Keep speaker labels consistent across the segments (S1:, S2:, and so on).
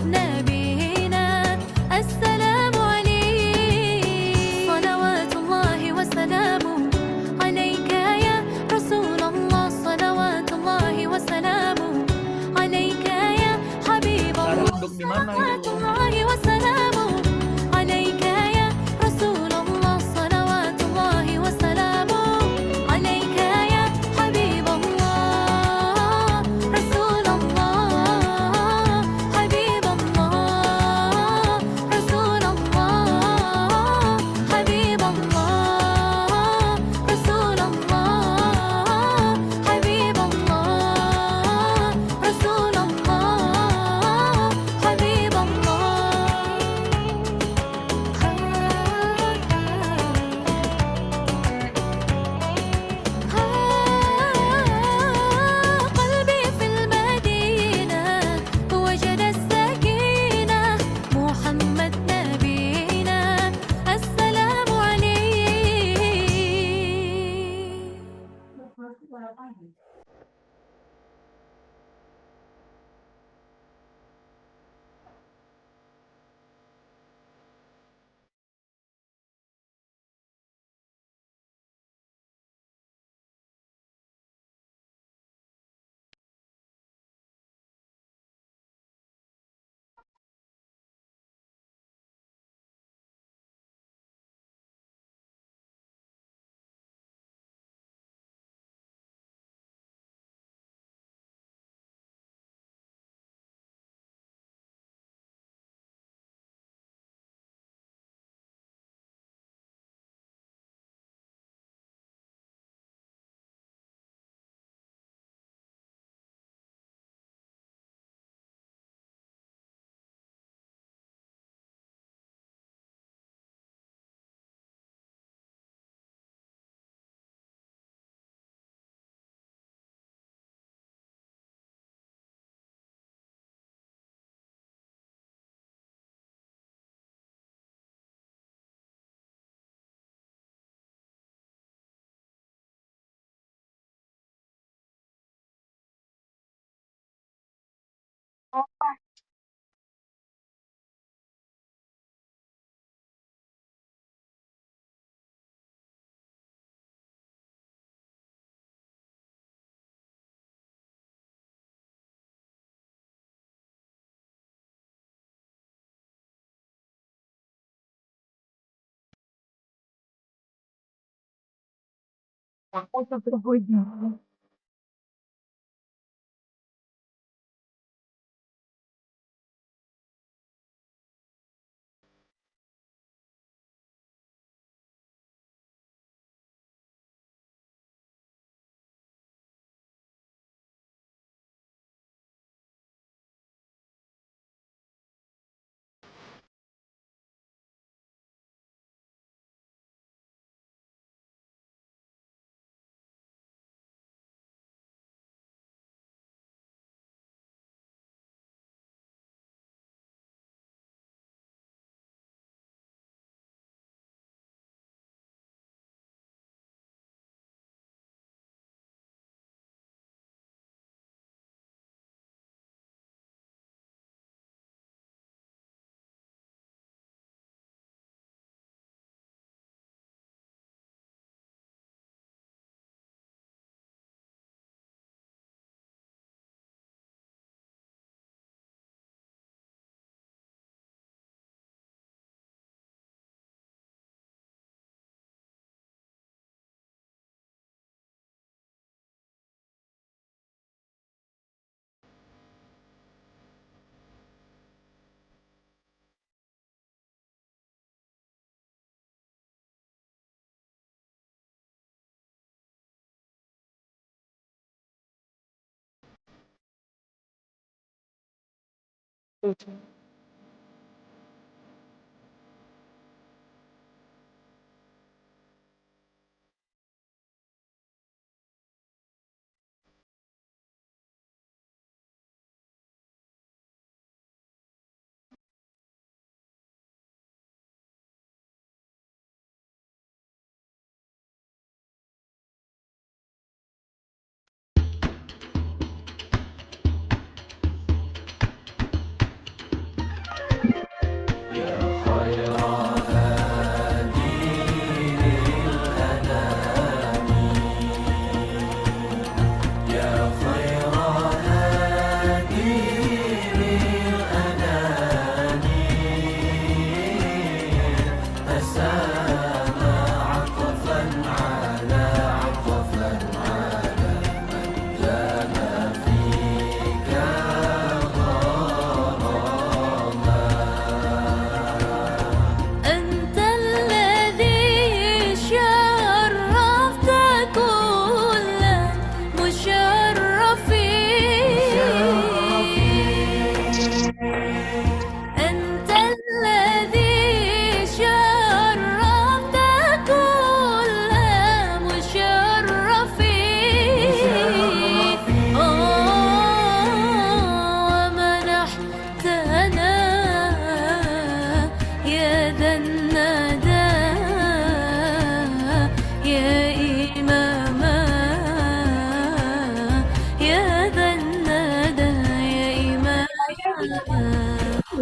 S1: نبينا السلام عليك صلوات الله وسلامه عليك يا رسول الله صلوات الله وسلامه عليك يا حبيب
S2: Sekarang
S1: الله
S2: duduk di mana
S1: صلوات
S2: itu?
S1: الله وسلامه عليك يا رسول الله صلوات الله وسلامه عليك يا حبيب الله رسول الله حبيب الله رسول الله حبيب الله رسول الله حبيب الله رسول الله حبيب الله قلبي في المدينة وجد السكينة محمد نبينا السلام عليك
S2: Aku tergoyang.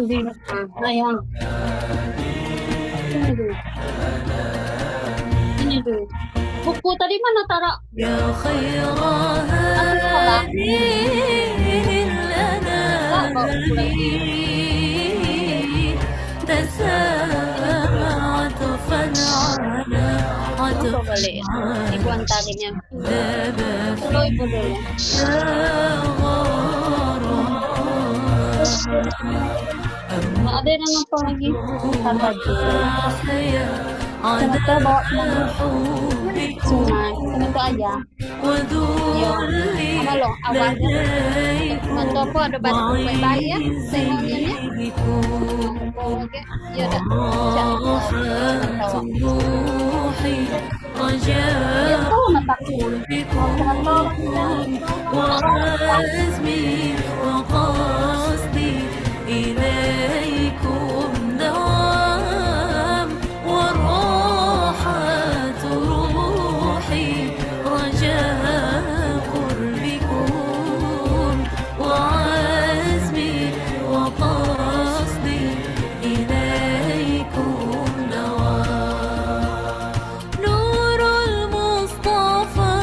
S3: Hindi na. Ayan. Ini dulu. Ini dulu. Buku tadi mana Tara?
S1: يا خير
S3: salah?
S1: هادي
S3: Enggak, bawa buku lagi.
S1: تسامع عطفا على
S3: Coba
S1: عطف
S3: balik. Ibu antarinnya.
S1: ذاب
S3: Dulu ibu dulu. Nggak ada yang nonton lagi. Ntar lagi. Semeter bawa kemana? Sungai. Semeter aja. Iya. Apa lo? Awalnya. Bantu aku ada batu baik-baik ya. Tengoknya nih. Oke. Ya udah. Ya tahu mataku.
S1: وعزمي وقصدي إليكم دوام وراحة روحي رجاء قربكم وعزمي وقصدي إليكم دوام نور المصطفى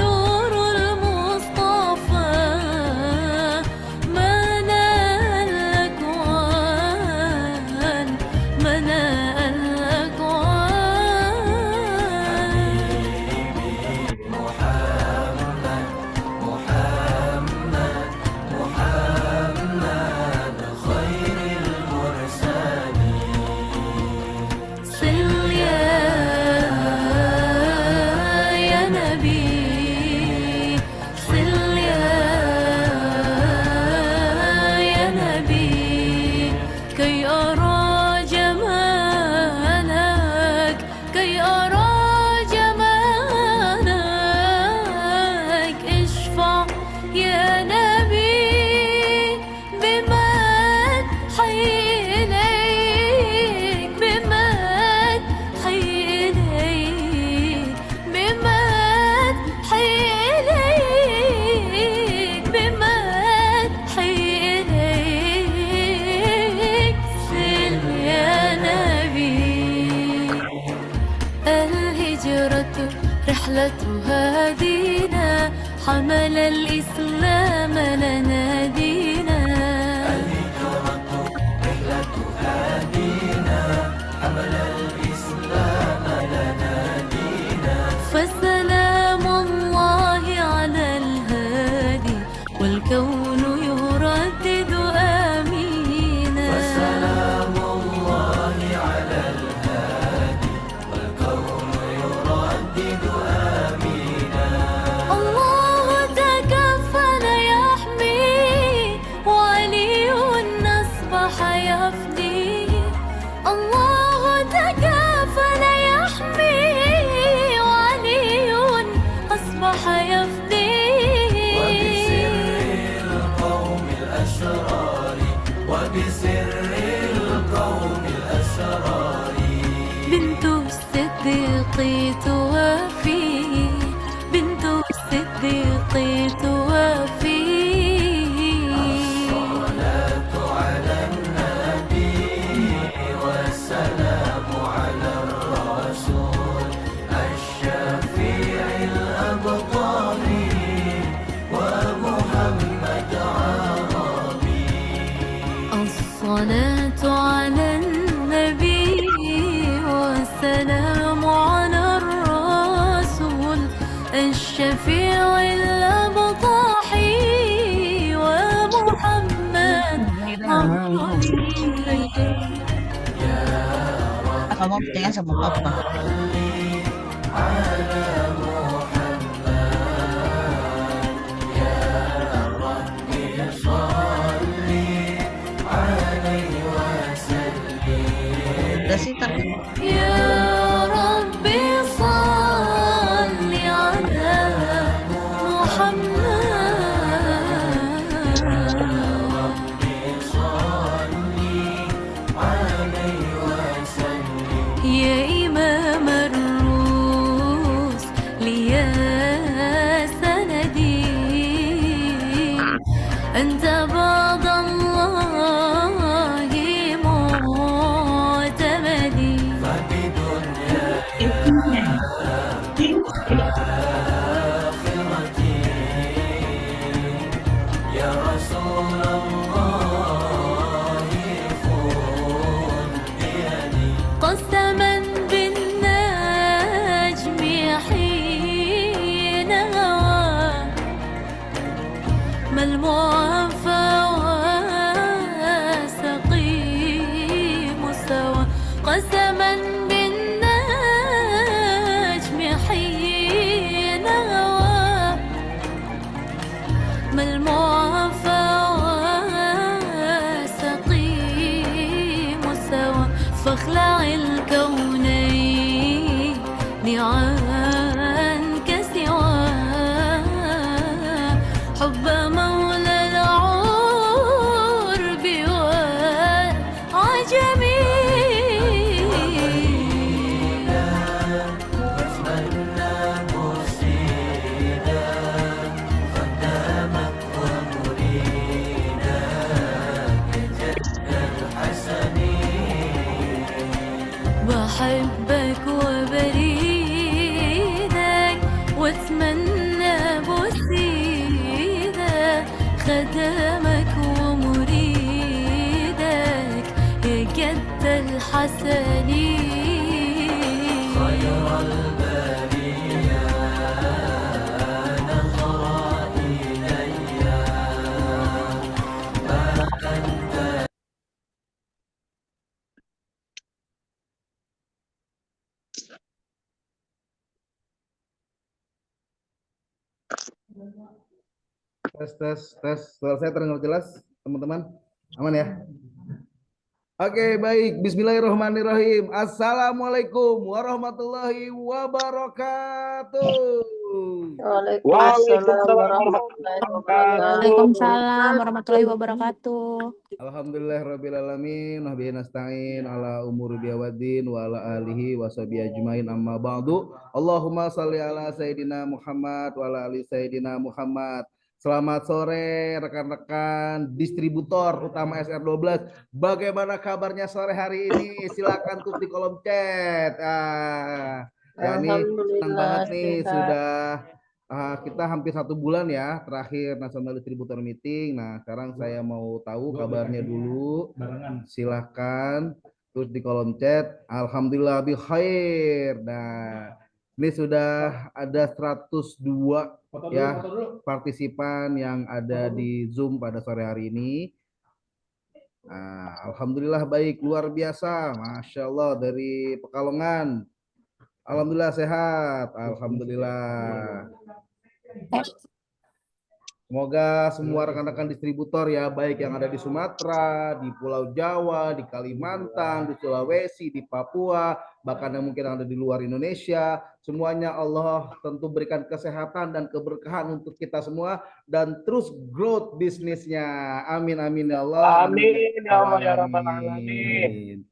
S1: نور المصطفى منى الأكوان منى الأكوان صل يا نبي صل يا نبي كي أرى جمالك كي أرى جمالك اشفع يا نبي بمدحي إليك بمدحي إليك بمدحي إليك بمدحي إليك سل يا نبي الهجرة رحلة هادينا حمل الإسلام لنا دينا فسلام الله على الهادي والكون يردد آمينا فسلام الله على الهادي والكون يردد آمينا الله تكفل يحمي وعلي أصبح يفدي الله تكافل يحمي وعلي أصبح يفدي
S4: وبسر القوم الأسرار
S1: بنت الصديق توافي بنت الصديق توافي
S4: الصلاة على النبي والسلام على الرسول الشفيع الأبطال ومحمد عربي
S1: الصلاة على النبي والسلام على الرسول الشفيع الأبطاحي ومحمد عربي
S2: Apa mau dengan sama papa? Udah sih tapi
S1: يا ربي صل على محمد يا إمام الروس فاخلع الكونين عنك سواه حب مولى العرب والعجم
S4: أتمنى مرشدا خدامك ومريدا جد الحسن
S1: بحبك وبريدك واتمنى بوسيدك خدامك ومريدك يا جد الحسنين
S4: خير البرية نظر إلي ما أنت
S5: Tes. Suara saya terdengar jelas, teman-teman? Aman ya? Oke, baik. Bismillahirrahmanirrahim. Assalamualaikum warahmatullahi wabarakatuh.
S3: Waalaikumsalam warahmatullahi wabarakatuh.
S6: Waalaikumsalam warahmatullahi wabarakatuh.
S5: Alhamdulillahirrabbilalamin. Wa bihi nasta'in ala umuri biyawaddin wa ala alihi wa sahbihi ajmain amma ba'du. Allahumma salli ala Sayyidina Muhammad wa ala ali Sayyidina Muhammad. Selamat sore rekan-rekan distributor utama SR12. Bagaimana kabarnya sore hari ini? Silakan tulis di kolom chat. Ya ini senang banget nih sudah kita hampir 1 bulan ya terakhir National Distributor Meeting. Nah sekarang saya mau tahu kabarnya dulu. Silahkan tulis di kolom chat. Alhamdulillah bi khair. Nah ini sudah ada 102 ya partisipan yang ada di Zoom pada sore hari ini. Nah, alhamdulillah baik, luar biasa, masya Allah dari Pekalongan. Alhamdulillah sehat, alhamdulillah. Semoga semua rekan-rekan distributor ya, baik yang ada di Sumatera, di Pulau Jawa, di Kalimantan, di Sulawesi, di Papua, bahkan yang mungkin ada di luar Indonesia, semuanya Allah tentu berikan kesehatan dan keberkahan untuk kita semua dan terus growth bisnisnya. Amin amin ya Allah.
S7: Amin ya Allah ya Rabbal Alamin.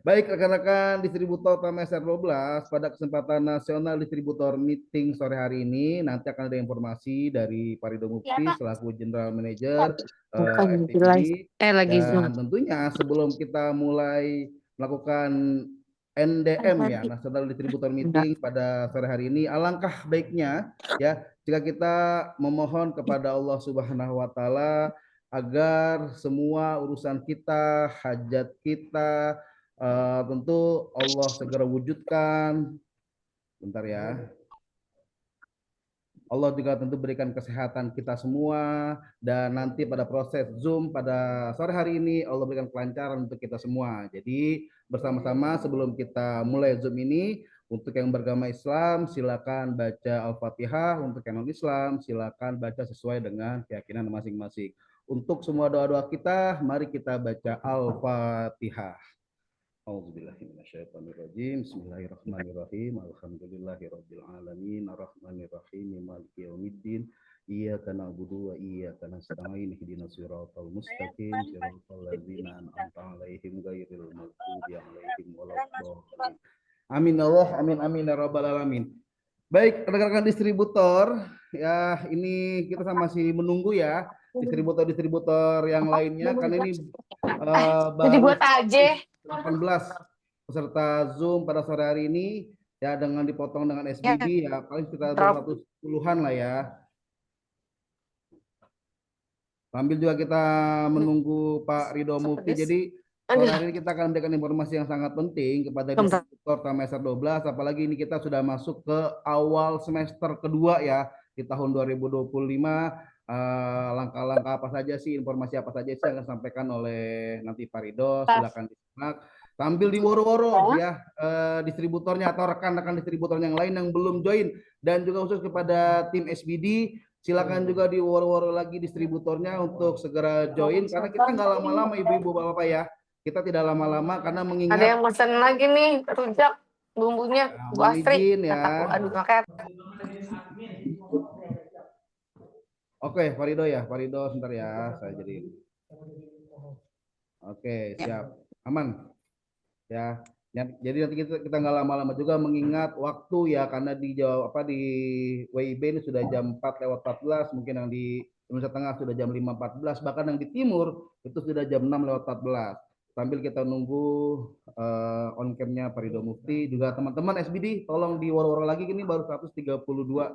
S5: Baik rekan-rekan distributor utama SR12, pada kesempatan Nasional Distributor Meeting sore hari ini nanti akan ada informasi dari Pak Ridho Mufti selaku General Manager FTP. Dan tentunya sebelum kita mulai melakukan NDM ya, National Distributor Meeting pada sore hari ini, alangkah baiknya ya jika kita memohon kepada Allah Subhanahu wa taala agar semua urusan kita, hajat kita tentu Allah segera wujudkan. Bentar ya. Allah juga tentu berikan kesehatan kita semua dan nanti pada proses Zoom pada sore hari ini Allah berikan kelancaran untuk kita semua. Jadi bersama-sama sebelum kita mulai Zoom ini, untuk yang beragama Islam silakan baca Al-Fatihah, untuk yang non-Islam silakan baca sesuai dengan keyakinan masing-masing. Untuk semua doa-doa kita, mari kita baca Al-Fatihah. A'udzubillahiminasyaitonirrajim. Bismillahirrahmanirrahim. Alhamdulillahirabbil alamin arrahmanirrahim maliki yaumiddin. Iyyaka na'budu wa iyyaka nasta'in ihdinas siratal mustaqim siratal ladzina an'amta 'alaihim ghairil maghdubi 'alaihim waladdallin. Amin Allah, amin amin ya rabbal alamin. Baik, rekan-rekan distributor, ya ini kita masih menunggu ya distributor-distributor yang lainnya karena ini
S6: Jadi buat aja
S5: 18 peserta Zoom pada sore hari ini ya dengan dipotong dengan SBD ya paling sekitar 210-an lah ya. Sambil juga kita menunggu Pak Ridho Mufti. Jadi sore hari ini kita akan memberikan informasi yang sangat penting kepada distributor utama SR12, apalagi ini kita sudah masuk ke awal semester kedua ya di tahun 2025. Langkah-langkah apa saja sih, informasi apa saja sih yang akan disampaikan oleh nanti Pak Ridho, silakan disimak sambil diworo-woro ya distributornya atau rekan-rekan distributor yang lain yang belum join, dan juga khusus kepada tim SBD silakan juga diworo-woro lagi distributornya untuk segera join karena kita nggak lama-lama ibu-ibu bapak-bapak ya, kita tidak lama-lama karena
S6: Ada
S5: mengingat
S6: yang pesan lagi nih, rujak bumbunya Bu
S5: mohon
S6: Astri.
S5: izin
S6: Kataku,
S5: ya.
S6: aduh makanya
S5: Oke, Farido ya, Farido sebentar ya, saya jadi. Oke, siap, aman ya. Jadi nanti kita nggak lama-lama juga mengingat waktu ya, karena di Jawa di WIB ini sudah jam 4:14, mungkin yang di Indonesia Tengah sudah jam 5:14, bahkan yang di Timur itu sudah jam 6:14. Sambil kita nunggu on cam-nya Farido Mufti, juga teman-teman SBD tolong di woro-woro lagi, ini baru 132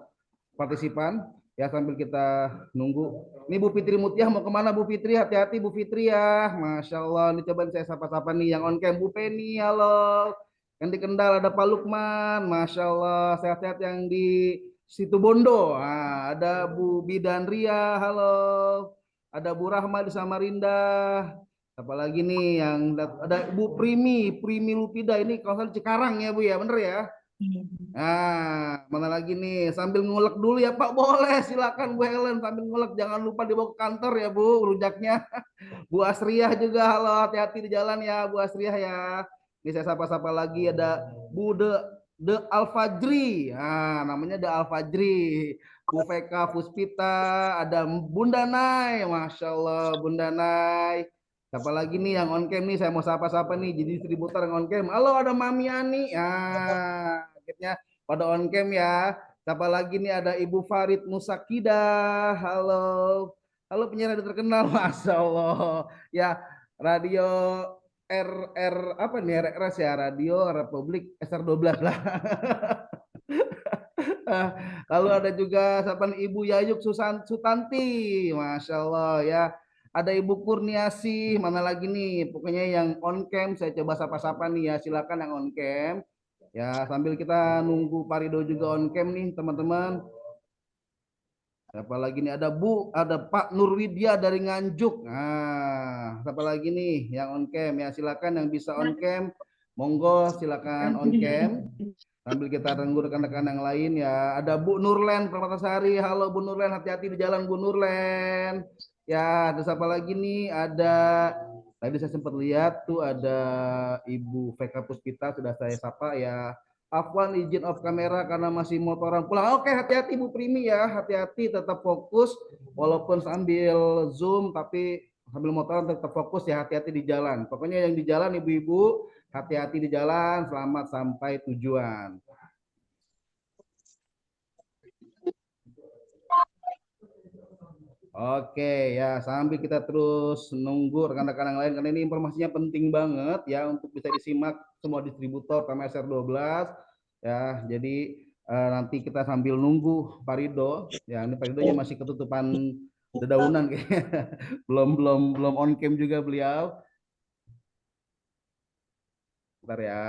S5: partisipan ya, sambil kita nunggu. Ini Bu Fitri Mutiah mau kemana Bu Fitri? Hati-hati Bu Fitri ya. Masya Allah, ini coba saya sapa-sapa nih yang on cam. Bu Penny, halo. Yang di Kendal ada Pak Lukman, Masya Allah. Sehat-sehat yang di Situ Bondo. Nah, ada Bu Bidandria, halo. Ada Bu Rahma di Samarinda. Apa lagi nih yang ada Bu Primi Lupida, ini kawasan Cikarang ya Bu ya, bener ya? Nah, mana lagi nih? Sambil ngulek dulu ya Pak, boleh silakan Bu Helen sambil ngulek, jangan lupa dibawa ke kantor ya Bu, rujaknya. Bu Asriah juga, halo, hati-hati di jalan ya Bu Asriah ya. Ini saya sapa-sapa lagi, ada Bu De Alfajri, nah namanya De Alfajri. Bu Veka Puspita, ada Bunda Nay, Masya Allah Bunda Nay. Siapa lagi nih yang on cam nih, saya mau sapa-sapa nih, jadi distributor yang on cam. Halo, ada Mami Ani, akhirnya pada on cam ya. Siapa lagi nih, ada Ibu Farid Musakida, halo. Halo penyiar radio terkenal, Masya Allah. Ya, radio RR apa nih, RRS ya, Radio Republik SR12 lah. Lalu ada juga siapa nih, Ibu Yayuk Sutanti, Masya Allah ya. Ada Ibu Kurniasi, mana lagi nih, pokoknya yang on cam saya coba sapa-sapa nih ya, silakan yang on cam ya, sambil kita nunggu Parido juga on cam nih teman-teman. Siapa lagi nih, ada Pak Nurwidya dari Nganjuk. Nah, siapa lagi nih yang on cam ya, silakan yang bisa on cam, monggo silakan on cam. Sambil kita tunggu rekan-rekan yang lain ya. Ada Bu Nurlen Permatasari, halo Bu Nurlen, hati-hati di jalan Bu Nurlen. Ya, ada siapa lagi nih? Ada tadi saya sempat lihat tuh ada Ibu Veka Puspita, sudah saya sapa ya. Afwan izin off kamera karena masih motoran pulang. Oke, hati-hati Bu Primi ya, hati-hati tetap fokus walaupun sambil Zoom tapi sambil motoran tetap fokus ya, hati-hati di jalan. Pokoknya yang di jalan ibu-ibu hati-hati di jalan, selamat sampai tujuan. Oke ya, sambil kita terus nunggu rekan-rekan yang lain karena ini informasinya penting banget ya untuk bisa disimak semua distributor sama SR12 ya. Jadi nanti kita sambil nunggu Parido ya, ini Paridonya masih ketutupan dedaunan kayaknya. belum on cam juga beliau. Bentar ya.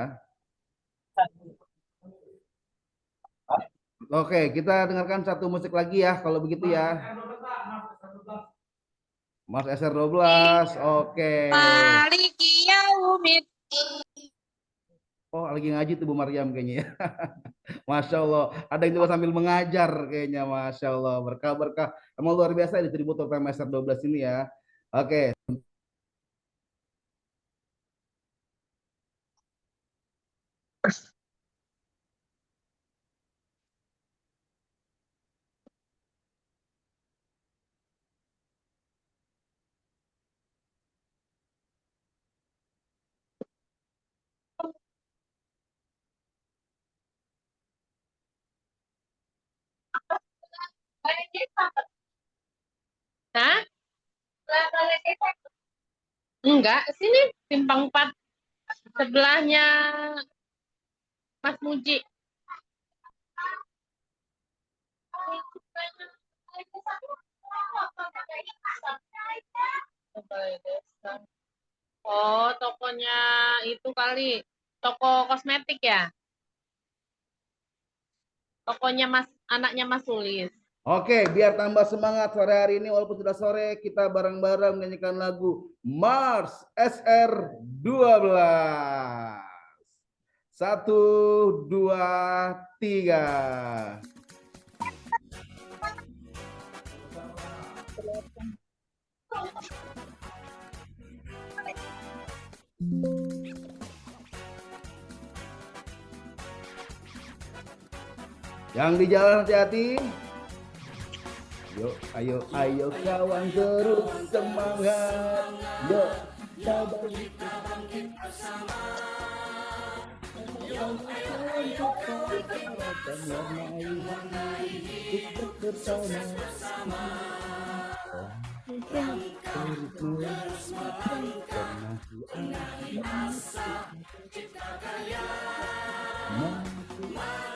S5: Oke, kita dengarkan satu musik lagi ya kalau begitu ya. Mas SR12, oke. Oh, lagi ngaji tuh Bu Maryam kayaknya ya. Masya Allah, ada yang juga sambil mengajar kayaknya, Masya Allah, berkah-berkah. Emang luar biasa distributor PMSR 12 ini ya. Oke.
S8: Hah? Enggak, sini Simpang 4 sebelahnya Mas Muji. Oh, tokonya itu kali, toko kosmetik ya? Tokonya Mas, anaknya Mas Sulis.
S5: Oke, biar tambah semangat sore hari ini walaupun sudah sore, kita bareng-bareng menyanyikan lagu Mars SR12. 1, 2, 3. Yang di jalan hati-hati. Yuk, ayo, ayo kawan terus semangat. Yuk, kita bangkit bersama.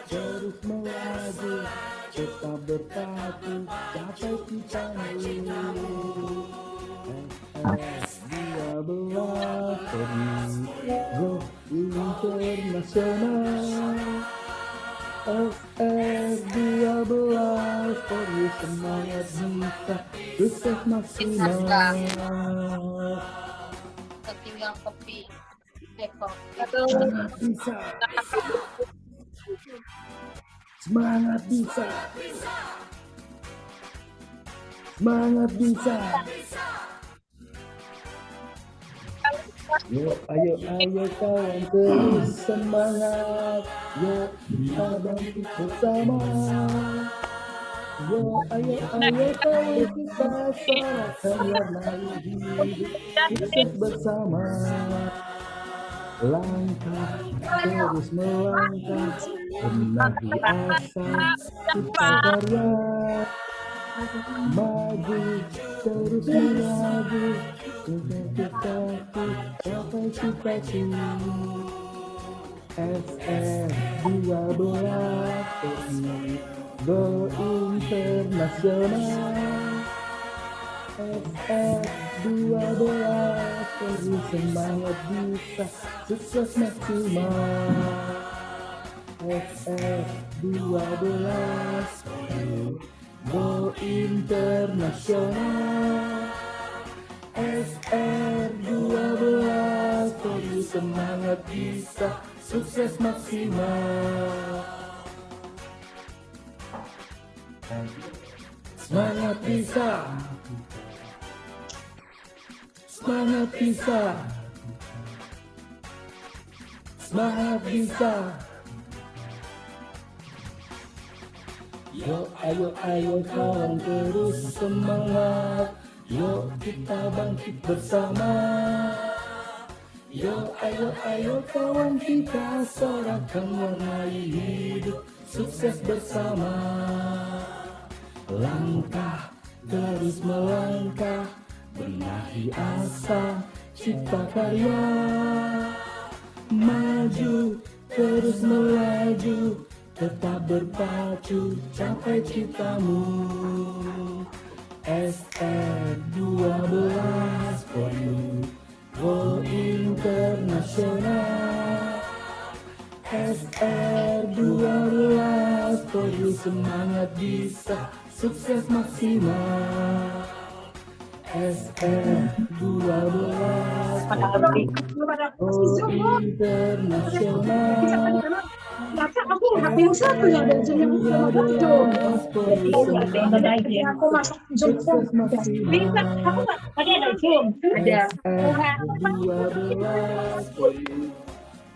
S5: Terus melaju, tetap berpacu, capai kita dulu. 12 Go Internasional. SR12 Polri semangat bisa, sukses maksimal.
S3: Ketinggal kopi. Eko.
S5: Semangat bisa. Semangat bisa. Semangat bisa. Yuk, ayo, ayo kawan terus semangat. Yuk, kita bangkit bersama. Yuk, ayo, ayo kawan kita sorakan warna hidup. Sukses bersama. Langkah terus melangkah, benahi asa, cipta karya. Maju terus maju, cita-citaku capai cita-cita. SR12 Go Internasional. SR12 Polri semangat bisa, sukses maksimal. SR12 Go Internasional. SR12 Polri semangat bisa, sukses maksimal. Semangat bisa. Semangat bisa. Semangat bisa. Yuk, ayo, ayo kawan terus semangat. Yuk, kita bangkit bersama. Yuk, ayo, ayo kawan kita sorakan warnai hidup. Sukses bersama. Langkah terus melangkah, benahi asa, cipta karya. Maju terus melaju, tetap berpacu, capai citamu. SR12 Polri Go Internasional. SR12 Polri semangat bisa, sukses maksimal. SR12 Polri Go Internasional.
S9: Aku HP yang satu yang ada zoom yang aku masuk zoom bisa aku nggak tadi ada zoom ada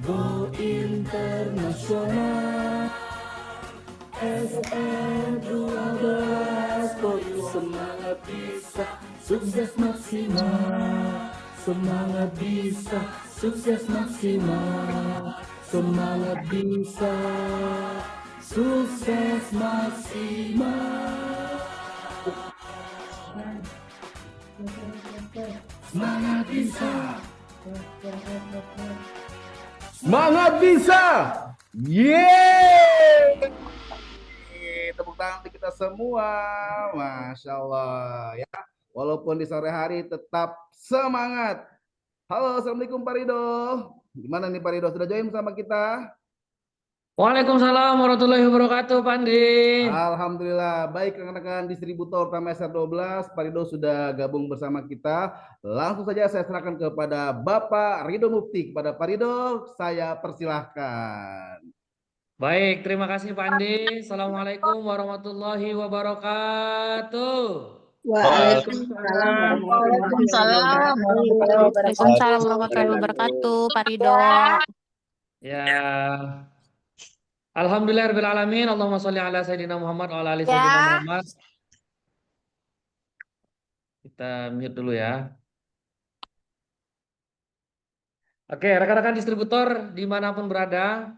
S5: Go Internasional. SR12 Polri semangat bisa, sukses maksimal. Semangat bisa, sukses maksimal. Semangat bisa, sukses maksimal. Semangat bisa. Semangat bisa. Yeay. Tepuk tangan untuk kita semua. Masya Allah ya. Walaupun di sore hari tetap semangat. Halo, assalamualaikum Pak Ridho. Gimana nih Pak Ridho, sudah join bersama kita?
S10: Waalaikumsalam warahmatullahi wabarakatuh, Pak Andi.
S5: Alhamdulillah, baik rekan-rekan distributor utama SR12, Pak Ridho sudah gabung bersama kita. Langsung saja saya serahkan kepada Bapak Ridho Mufti. Kepada Pak Ridho, saya persilahkan.
S10: Baik, terima kasih Pak Andi. Assalamualaikum warahmatullahi wabarakatuh.
S3: Waalaikumsalam
S9: Waalaikumsalam warahmatullahi wabarakatuh.
S3: Waalaikumsalam warahmatullahi wabarakatuh, Pak Ridho.
S10: Ya. Alhamdulillahirabbil alamin. Allahumma sholli ala sayyidina Muhammad wa ala ali sayyidina Muhammad. Kita mute dulu ya. Oke, rekan-rekan distributor dimanapun berada,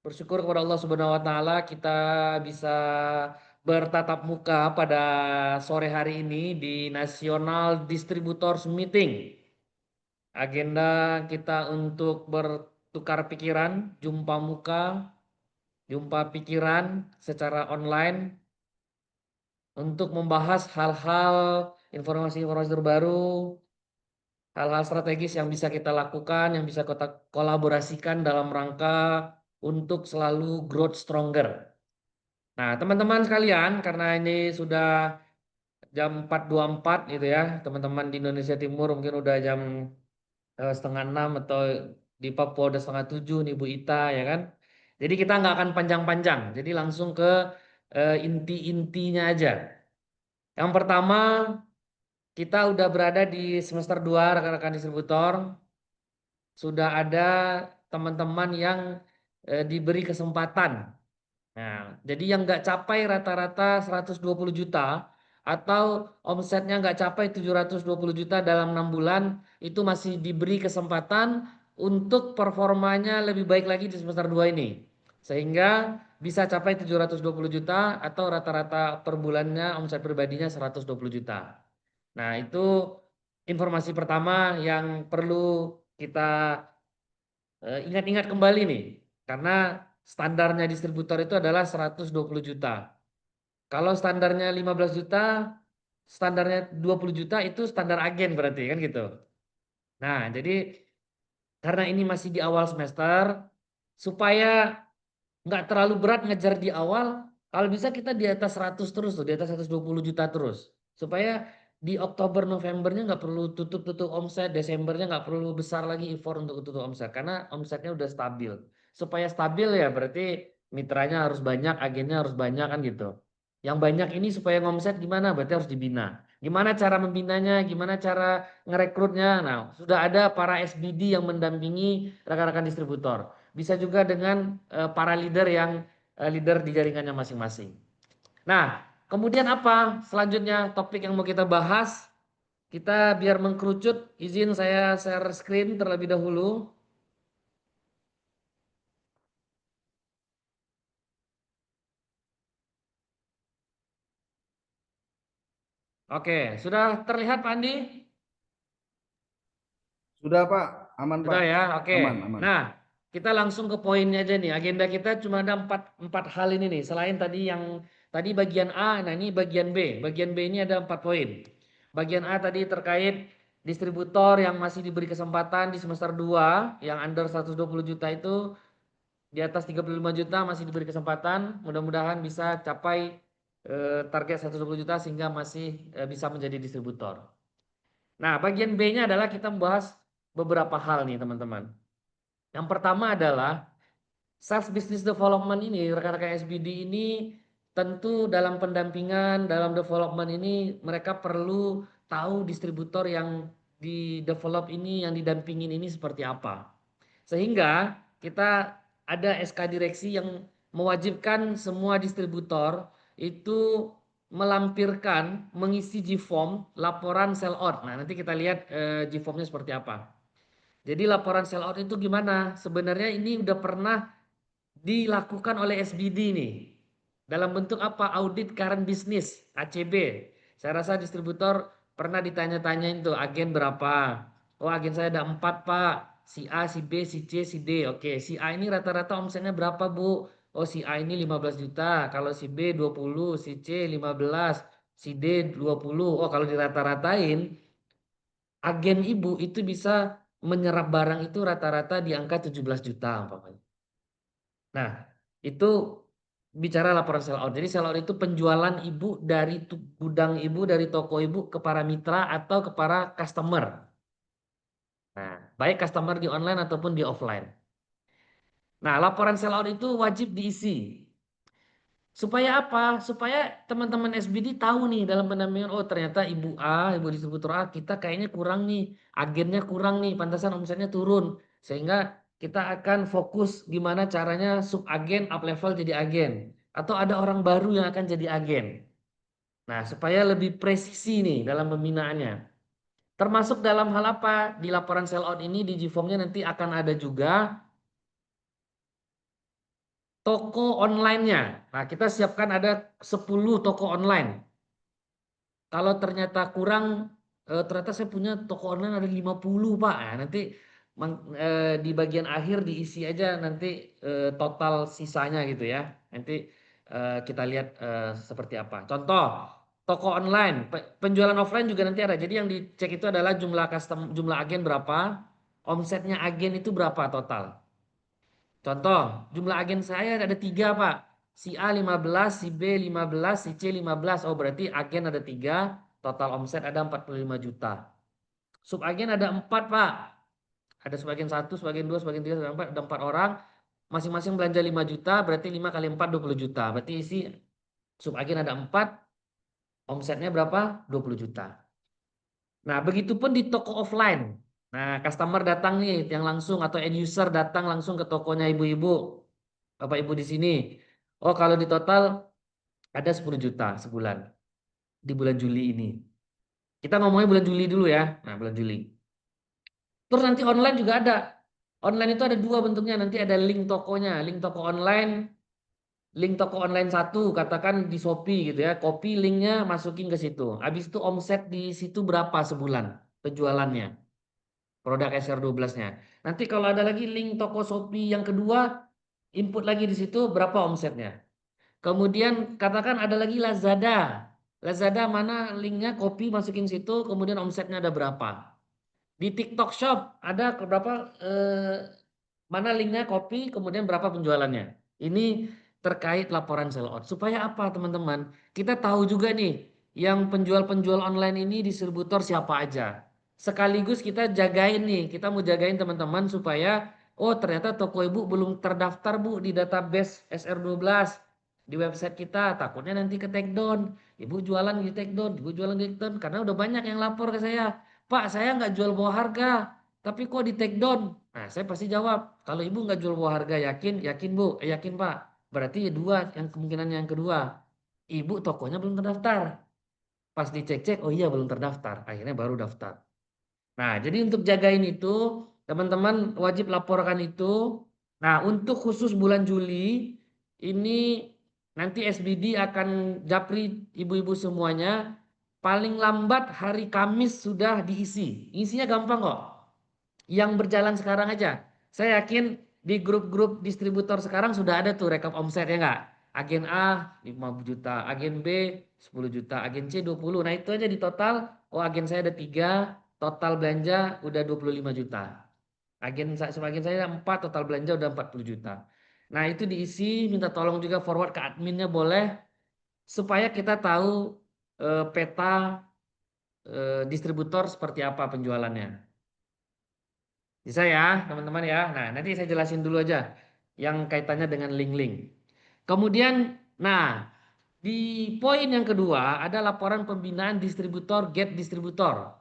S10: bersyukur kepada Allah Subhanahu wa Ta'ala kita bisa bertatap muka pada sore hari ini di National Distributors Meeting. Agenda kita untuk bertukar pikiran, jumpa muka, jumpa pikiran secara online untuk membahas hal-hal informasi-informasi terbaru, hal-hal strategis yang bisa kita lakukan, yang bisa kita kolaborasikan dalam rangka untuk selalu growth stronger. Nah, teman-teman sekalian, karena ini sudah jam 4.24 gitu ya, teman-teman di Indonesia Timur mungkin udah jam 5:30 atau di Papua udah 6:30 nih Bu Ita ya kan. Jadi kita nggak akan panjang-panjang, jadi langsung ke inti-intinya aja. Yang pertama, kita udah berada di semester 2 rekan-rekan distributor. Sudah ada teman-teman yang diberi kesempatan. Nah, jadi yang nggak capai rata-rata 120 juta atau omsetnya nggak capai 720 juta dalam 6 bulan, itu masih diberi kesempatan untuk performanya lebih baik lagi di semester 2 ini. Sehingga bisa capai 720 juta atau rata-rata per bulannya omset pribadinya 120 juta. Nah, itu informasi pertama yang perlu kita ingat-ingat kembali nih. Karena standarnya distributor itu adalah 120 juta. Kalau standarnya 15 juta, standarnya 20 juta itu standar agen berarti kan gitu. Nah, jadi karena ini masih di awal semester, supaya nggak terlalu berat ngejar di awal, kalau bisa kita di atas 100 terus tuh, di atas 120 juta terus. Supaya di Oktober Novembernya nggak perlu tutup omset, Desembernya nggak perlu besar lagi effort untuk tutup omset karena omsetnya udah stabil. Supaya stabil ya berarti mitranya harus banyak, agennya harus banyak kan gitu. Yang banyak ini supaya ngomset gimana? Berarti harus dibina. Gimana cara membinanya? Gimana cara ngerekrutnya? Nah, sudah ada para SBD yang mendampingi rekan-rekan distributor. Bisa juga dengan para leader yang leader di jaringannya masing-masing. Nah, kemudian apa selanjutnya topik yang mau kita bahas? Kita biar mengkerucut, izin saya share screen terlebih dahulu. Oke, sudah terlihat Pak Andi?
S5: Sudah Pak, aman Pak.
S10: Sudah ya, oke.
S5: Aman.
S10: Nah, kita langsung ke poinnya aja nih. Agenda kita cuma ada empat hal ini nih. Selain tadi yang tadi bagian A, nah ini bagian B. Bagian B ini ada 4 poin. Bagian A tadi terkait distributor yang masih diberi kesempatan di semester 2 yang under 120 juta itu di atas 35 juta masih diberi kesempatan. Mudah-mudahan bisa capai target 120 juta sehingga masih bisa menjadi distributor. Nah, bagian B-nya adalah kita membahas beberapa hal nih teman-teman. Yang pertama adalah sales business development ini, rekan-rekan SBD ini tentu dalam pendampingan, dalam development ini mereka perlu tahu distributor yang di develop ini, yang didampingin ini seperti apa. Sehingga kita ada SK direksi yang mewajibkan semua distributor itu melampirkan, mengisi G-form laporan sell out. Nah, nanti kita lihat G-formnya seperti apa. Jadi laporan sell out itu gimana? Sebenarnya ini udah pernah dilakukan oleh SBD nih. Dalam bentuk apa? Audit current business, ACB. Saya rasa distributor pernah ditanya-tanyain tuh, agen berapa? Oh, agen saya ada 4 Pak. Si A, si B, si C, si D. Oke, si A ini rata-rata omsetnya berapa Bu? Oh, si A ini 15 juta. Kalau si B 20, si C 15, si D 20. Oh, kalau dirata-ratain, agen ibu itu bisa menyerap barang itu rata-rata di angka 17 juta umpamanya. Nah, itu bicara laporan sell out. Jadi sell out itu penjualan ibu dari gudang ibu, dari toko ibu ke para mitra atau ke para customer. Nah, baik customer di online ataupun di offline. Nah, laporan sell out itu wajib diisi. Supaya apa? Supaya teman-teman SBD tahu nih dalam pendampingan, oh ternyata ibu A, ibu distributor A, kita kayaknya kurang nih, agennya kurang nih, pantasan omsetnya turun. Sehingga kita akan fokus gimana caranya sub agen up level jadi agen. Atau ada orang baru yang akan jadi agen. Nah, supaya lebih presisi nih dalam pembinaannya. Termasuk dalam hal apa? Di laporan sell out ini di GFOM-nya nanti akan ada juga toko online-nya. Nah, kita siapkan ada 10 toko online. Kalau ternyata kurang, ternyata saya punya toko online ada 50 Pak. Nah, nanti di bagian akhir diisi aja nanti total sisanya gitu ya. Nanti kita lihat seperti apa. Contoh, toko online, penjualan offline juga nanti ada. Jadi yang dicek itu adalah jumlah agen berapa, omsetnya agen itu berapa total. Contoh, jumlah agen saya ada 3 Pak. Si A 15, si B 15, si C 15. Oh berarti agen ada 3, total omset ada 45 juta. Subagen ada 4 Pak. Ada subagen 1, subagen 2, subagen 3, subagen 4, ada 4 orang. Masing-masing belanja 5 juta, berarti 5 kali 4, 20 juta. Berarti isi subagen ada 4, omsetnya berapa? 20 juta. Nah, begitupun di toko offline. Nah, customer datang nih yang langsung atau end user datang langsung ke tokonya ibu-ibu. Bapak Ibu di sini. Oh, kalau di total ada 10 juta sebulan di bulan Juli ini. Kita ngomongnya bulan Juli dulu ya. Nah, bulan Juli. Terus nanti online juga ada. Online itu ada 2 bentuknya. Nanti ada link tokonya, link toko online. Link toko online 1 katakan di Shopee gitu ya. Copy linknya masukin ke situ. Habis itu omset di situ berapa sebulan penjualannya. Produk SR12-nya. Nanti kalau ada lagi link toko Shopee yang kedua, input lagi di situ berapa omsetnya. Kemudian katakan ada lagi Lazada. Lazada mana linknya, copy masukin situ, kemudian omsetnya ada berapa. Di TikTok Shop ada berapa, mana linknya, copy, kemudian berapa penjualannya. Ini terkait laporan sell out. Supaya apa teman-teman? Kita tahu juga nih, yang penjual-penjual online ini distributor siapa aja. Sekaligus kita jagain nih, kita mau jagain teman-teman supaya, oh ternyata toko ibu belum terdaftar Bu di database SR12. Di website kita, takutnya nanti ke take down. Ibu jualan di take down, ibu jualan di take down. Karena udah banyak yang lapor ke saya. Pak, saya nggak jual bawah harga, tapi kok di take down? Nah, saya pasti jawab, kalau ibu nggak jual bawah harga, yakin? Yakin Bu? Yakin Pak? Berarti ya 2, yang kemungkinan yang kedua. Ibu tokonya belum terdaftar. Pas dicek-cek, oh iya belum terdaftar. Akhirnya baru daftar. Nah, jadi untuk jagain itu, teman-teman wajib laporkan itu. Nah, untuk khusus bulan Juli, ini nanti SBD akan japri ibu-ibu semuanya. Paling lambat hari Kamis sudah diisi. Isinya gampang kok. Yang berjalan sekarang aja. Saya yakin di grup-grup distributor sekarang sudah ada tuh rekap omset ya enggak? Agen A 5 juta, agen B 10 juta, agen C 20. Nah itu aja di total, oh agen saya ada 3, total belanja udah 25 juta. Sebagian saya 4, total belanja udah 40 juta. Nah itu diisi, minta tolong juga forward ke adminnya boleh. Supaya kita tahu peta distributor seperti apa penjualannya. Bisa ya teman-teman ya. Nah nanti saya jelasin dulu aja yang kaitannya dengan link-link. Kemudian, nah di poin yang kedua ada laporan pembinaan distributor, get distributor.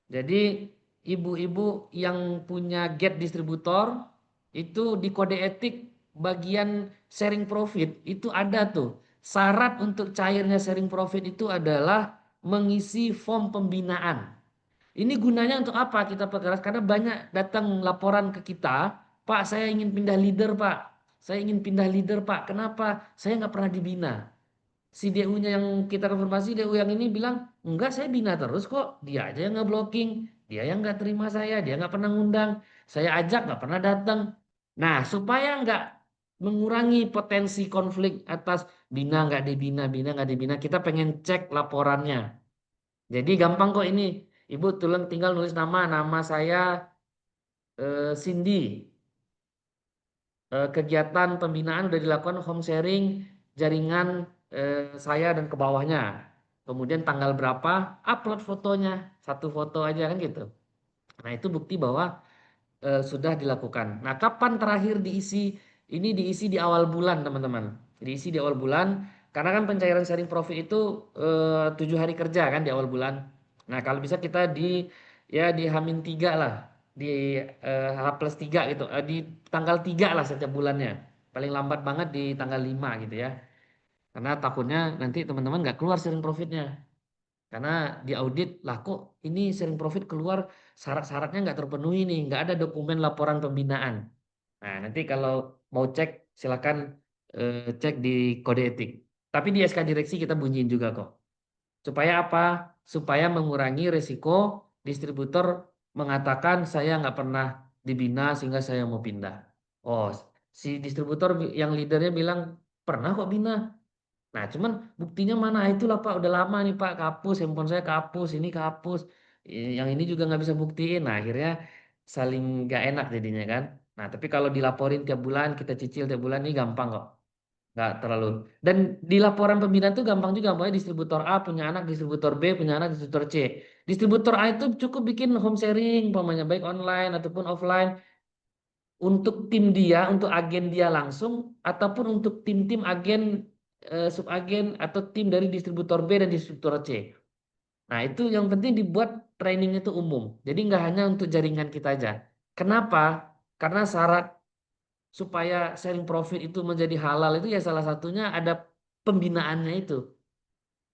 S10: Jadi ibu-ibu yang punya get distributor itu di kode etik bagian sharing profit itu ada tuh. Syarat untuk cairnya sharing profit itu adalah mengisi form pembinaan. Ini gunanya untuk apa kita perkeras? Karena banyak datang laporan ke kita, Pak saya ingin pindah leader Pak. Saya ingin pindah leader Pak. Kenapa? Saya nggak pernah dibina. Si DU-nya yang kita konfirmasi, DU yang ini bilang, enggak saya bina terus kok. Dia aja yang nge-blocking. Dia yang nggak terima saya. Dia nggak pernah ngundang. Saya ajak nggak pernah datang. Nah supaya nggak mengurangi potensi konflik atas bina nggak dibina, bina nggak dibina. Kita pengen cek laporannya. Jadi gampang kok ini. Ibu tinggal nulis nama saya Cindy. Kegiatan pembinaan udah dilakukan home sharing jaringan saya dan ke bawahnya. Kemudian tanggal berapa, upload fotonya, 1 foto aja kan gitu. Nah itu bukti bahwa sudah dilakukan. Nah kapan terakhir diisi? Ini diisi di awal bulan teman-teman. Diisi di awal bulan. Karena kan pencairan sharing profit itu 7 hari kerja kan di awal bulan. Nah, kalau bisa kita di H-3 lah, di H+3 gitu, di tanggal 3 lah setiap bulannya. Paling lambat banget di tanggal 5 gitu ya. Karena takutnya nanti teman-teman nggak keluar sharing profitnya. Karena di audit lah kok ini sharing profit keluar syarat-syaratnya nggak terpenuhi nih, nggak ada dokumen laporan pembinaan. Nah, nanti kalau mau cek silakan cek di kode etik. Tapi di SK direksi kita bunyiin juga kok. Supaya apa? Supaya mengurangi resiko distributor mengatakan saya nggak pernah dibina sehingga saya mau pindah. Oh, si distributor yang leadernya bilang pernah kok bina. Nah, cuman buktinya mana? Itulah Pak, udah lama nih Pak, kapus, handphone saya kapus, ini kapus. Yang ini juga nggak bisa buktiin. Nah, akhirnya saling nggak enak jadinya kan. Nah, tapi kalau dilaporin tiap bulan, kita cicil tiap bulan ini gampang kok. Nggak terlalu. Dan di laporan pembinaan itu gampang juga. Pokoknya distributor A punya anak, distributor B punya anak, distributor C. Distributor A itu cukup bikin home sharing, umpamanya baik online ataupun offline. Untuk tim dia, untuk agen dia langsung, ataupun untuk tim-tim agen, subagen, atau tim dari distributor B dan distributor C. Nah, itu yang penting dibuat training itu umum. Jadi nggak hanya untuk jaringan kita aja. Kenapa? Karena syarat supaya sharing profit itu menjadi halal itu ya salah satunya ada pembinaannya itu.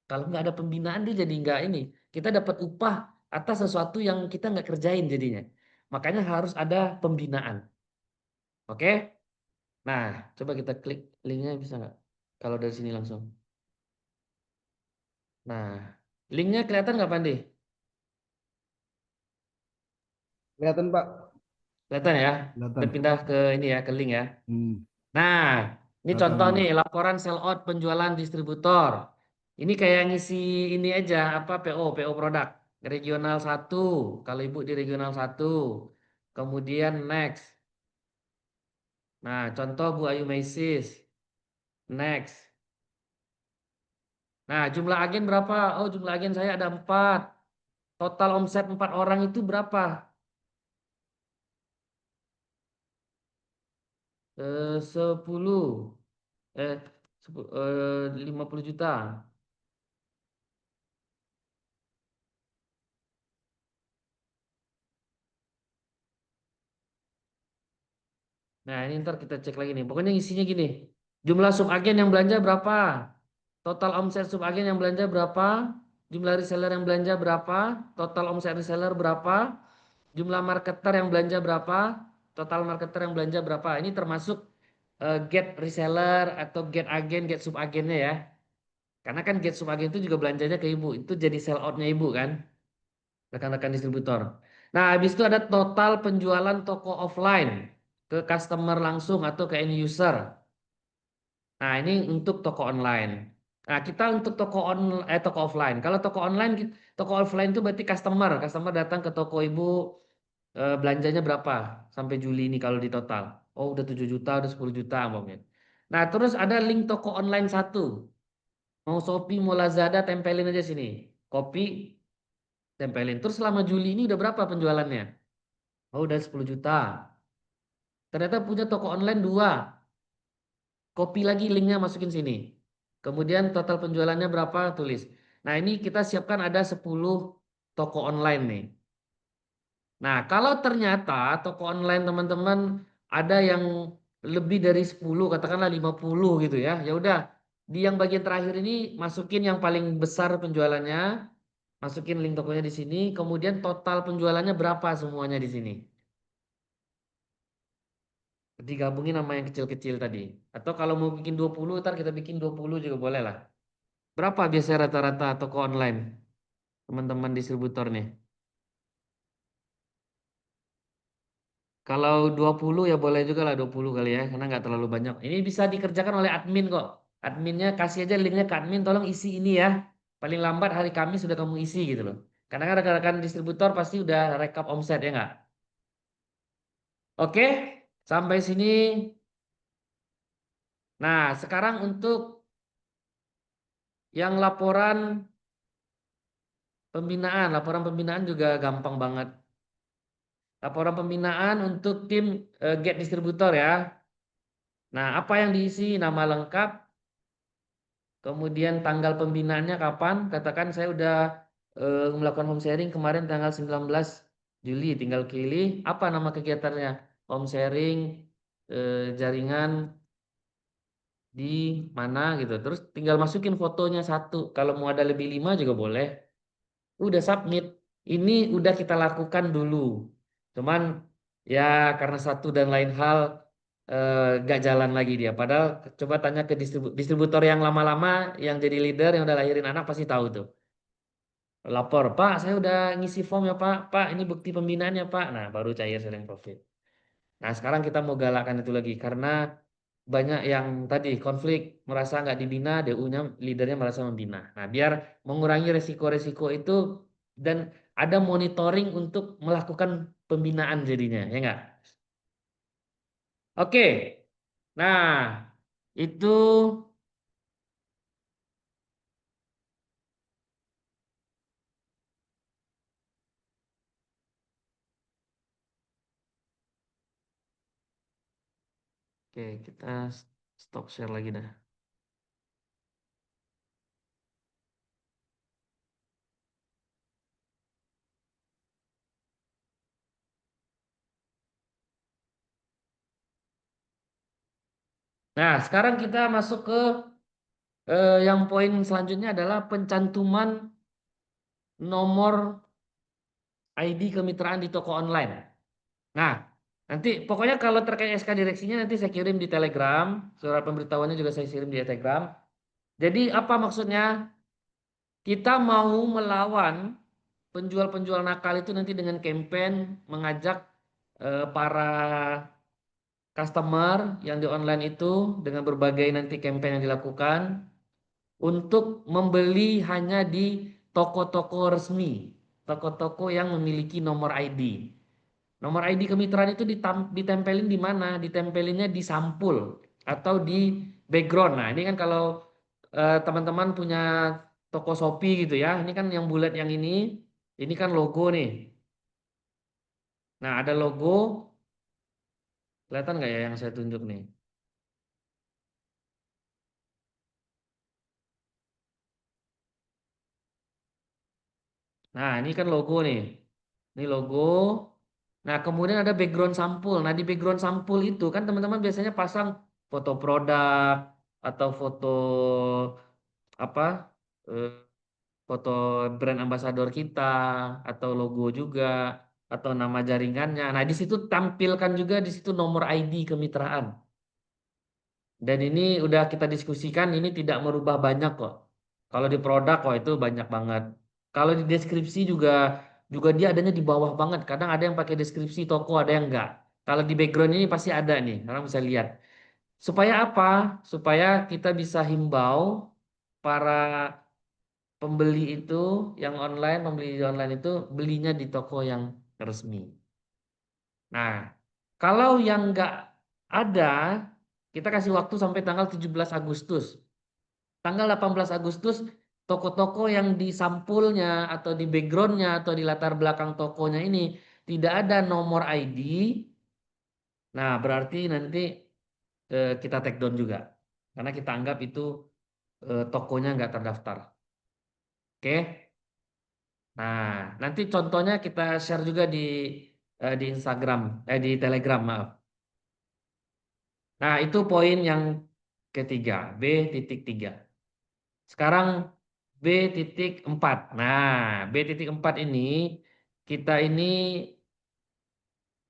S10: Kalau nggak ada pembinaan dia jadi nggak ini. Kita dapat upah atas sesuatu yang kita nggak kerjain jadinya. Makanya harus ada pembinaan. Oke? Nah, coba kita klik linknya bisa nggak? Kalau dari sini langsung. Nah, linknya kelihatan nggak Pandi?
S5: Kelihatan Pak.
S10: Kelihatan ya?
S5: Kelihatan.
S10: Kita pindah ke ini ya, ke link ya.
S5: Hmm.
S10: Nah, ini
S5: Kelihatan
S10: contoh
S5: ini.
S10: nih laporan sell out penjualan distributor. Ini kayak ngisi ini aja apa PO produk. Regional 1. Kalau Ibu di regional 1. Kemudian next. Nah, contoh Bu Ayu Maisis. Next. Nah, jumlah agen berapa? Oh, jumlah agen saya ada 4. Total omset 4 orang itu berapa? 10. 50 juta. Nah, ini ntar kita cek lagi nih. Pokoknya isinya gini. Jumlah subagen yang belanja berapa? Total omset subagen yang belanja berapa? Jumlah reseller yang belanja berapa? Total omset reseller berapa? Jumlah marketer yang belanja berapa? Total marketer yang belanja berapa? Ini termasuk get reseller atau get agen, get subagennya ya. Karena kan get subagen itu juga belanjanya ke Ibu. Itu jadi sell outnya Ibu kan. Rekan-rekan distributor. Nah, habis itu ada total penjualan toko offline ke customer langsung atau ke end user. Nah, ini untuk toko online. Nah, kita untuk toko offline. Kalau toko offline itu berarti customer datang ke toko Ibu, belanjanya berapa sampai Juli ini kalau di total. Oh, udah 7 juta, udah 10 juta umpamanya. Nah, terus ada link toko online 1. Mau Shopee, mau Lazada, tempelin aja sini. Copy, tempelin. Terus selama Juli ini udah berapa penjualannya? Oh, udah 10 juta. Ternyata punya toko online 2. Copy lagi linknya masukin sini. Kemudian total penjualannya berapa? Tulis. Nah, ini kita siapkan ada 10 toko online nih. Nah, kalau ternyata toko online teman-teman ada yang lebih dari 10, katakanlah 50 gitu ya. Ya udah, di yang bagian terakhir ini masukin yang paling besar penjualannya. Masukin link tokonya di sini, kemudian total penjualannya berapa semuanya di sini. Digabungin sama yang kecil-kecil tadi. Atau kalau mau bikin 20, ntar kita bikin 20 juga boleh lah. Berapa biasanya rata-rata toko online? Teman-teman distributor nih. Kalau 20 ya boleh juga lah 20 kali ya. Karena nggak terlalu banyak. Ini bisa dikerjakan oleh admin kok. Adminnya kasih aja linknya ke admin. Tolong isi ini ya. Paling lambat hari Kamis sudah kamu isi gitu loh. Karena kan rekan-rekan distributor pasti udah rekap omset ya nggak? Oke, sampai sini. Nah, sekarang untuk yang laporan pembinaan juga gampang banget. Laporan pembinaan untuk tim get distributor ya. Nah, apa yang diisi? Nama lengkap, kemudian tanggal pembinaannya kapan, katakan saya udah melakukan home sharing kemarin tanggal 19 Juli, tinggal pilih apa nama kegiatannya, home sharing jaringan di mana gitu, terus tinggal masukin fotonya satu, kalau mau ada lebih 5 juga boleh, udah submit. Ini udah kita lakukan dulu, cuman ya karena satu dan lain hal gak jalan lagi dia. Padahal coba tanya ke distributor yang lama-lama, yang jadi leader, yang udah lahirin anak pasti tahu tuh. Lapor, Pak, saya udah ngisi form ya Pak. Pak, ini bukti pembinaannya Pak. Nah, baru cair sharing profit. Nah, sekarang kita mau galakkan itu lagi karena banyak yang tadi konflik, merasa nggak dibina, DU-nya leadernya merasa membina. Nah, biar mengurangi resiko-resiko itu dan ada monitoring untuk melakukan pembinaan jadinya, ya nggak? Oke. Nah, itu oke, kita stop share lagi dah. Nah, sekarang kita masuk ke yang poin selanjutnya adalah pencantuman nomor ID kemitraan di toko online. Nah, nanti pokoknya kalau terkait SK direksinya nanti saya kirim di Telegram, surat pemberitahuannya juga saya kirim di Telegram. Jadi apa maksudnya? Kita mau melawan penjual-penjual nakal itu nanti dengan campaign mengajak para customer yang di online itu dengan berbagai nanti campaign yang dilakukan untuk membeli hanya di toko-toko resmi, toko-toko yang memiliki nomor ID. Nomor ID kemitraan itu ditempelin di mana? Ditempelinnya di sampul atau di background. Nah, ini kan kalau teman-teman punya toko Shopee gitu ya. Ini kan yang bulat yang ini kan logo nih. Nah, ada logo. Kelihatan nggak ya yang saya tunjuk nih? Nah, ini kan logo nih. Ini logo. Nah, kemudian ada background sampul. Nah, di background sampul itu kan teman-teman biasanya pasang foto produk atau foto apa? eh, Foto brand ambassador kita atau logo juga atau nama jaringannya. Nah, di situ tampilkan juga di situ nomor ID kemitraan. Dan ini udah kita diskusikan, ini tidak merubah banyak kok. Kalau di produk kok itu banyak banget. Kalau di deskripsi juga dia adanya di bawah banget. Kadang ada yang pakai deskripsi toko, ada yang enggak. Kalau di background ini pasti ada nih, orang bisa lihat. Supaya apa? Supaya kita bisa himbau para pembeli itu yang online, pembeli di online itu belinya di toko yang resmi. Nah, kalau yang enggak ada, kita kasih waktu sampai tanggal 17 Agustus. Tanggal 18 Agustus, toko-toko yang di sampulnya atau di backgroundnya atau di latar belakang tokonya ini tidak ada nomor ID. Nah, berarti nanti kita take down juga. Karena kita anggap itu tokonya nggak terdaftar. Oke. Nah, nanti contohnya kita share juga di Instagram, di Telegram, maaf. Nah, itu poin yang ketiga, B.3. Sekarang B.4. Nah, B.4 ini kita ini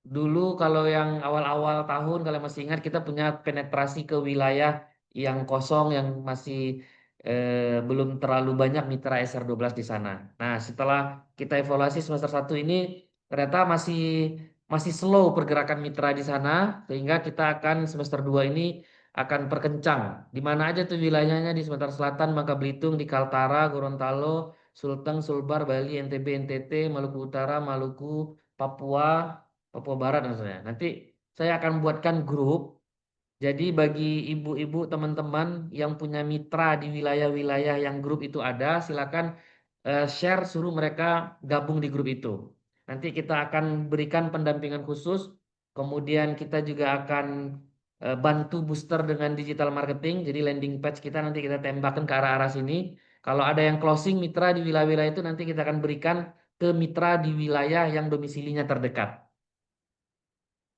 S10: dulu kalau yang awal-awal tahun kalau masih ingat kita punya penetrasi ke wilayah yang kosong yang masih belum terlalu banyak mitra SR12 di sana. Nah, setelah kita evaluasi semester 1 ini ternyata masih slow pergerakan mitra di sana sehingga kita akan semester 2 ini akan perkencang. Di mana aja tuh wilayahnya di Sumatera Selatan, Bangka Belitung, di Kaltara, Gorontalo, Sulteng, Sulbar, Bali, NTB, NTT, Maluku Utara, Maluku, Papua Barat maksudnya. Nanti saya akan buatkan grup. Jadi bagi ibu-ibu teman-teman yang punya mitra di wilayah-wilayah yang grup itu ada, silakan share suruh mereka gabung di grup itu. Nanti kita akan berikan pendampingan khusus. Kemudian kita juga akan bantu booster dengan digital marketing. Jadi landing page kita nanti kita tembakin ke arah-arah sini. Kalau ada yang closing mitra di wilayah-wilayah itu nanti kita akan berikan ke mitra di wilayah yang domisilinya terdekat.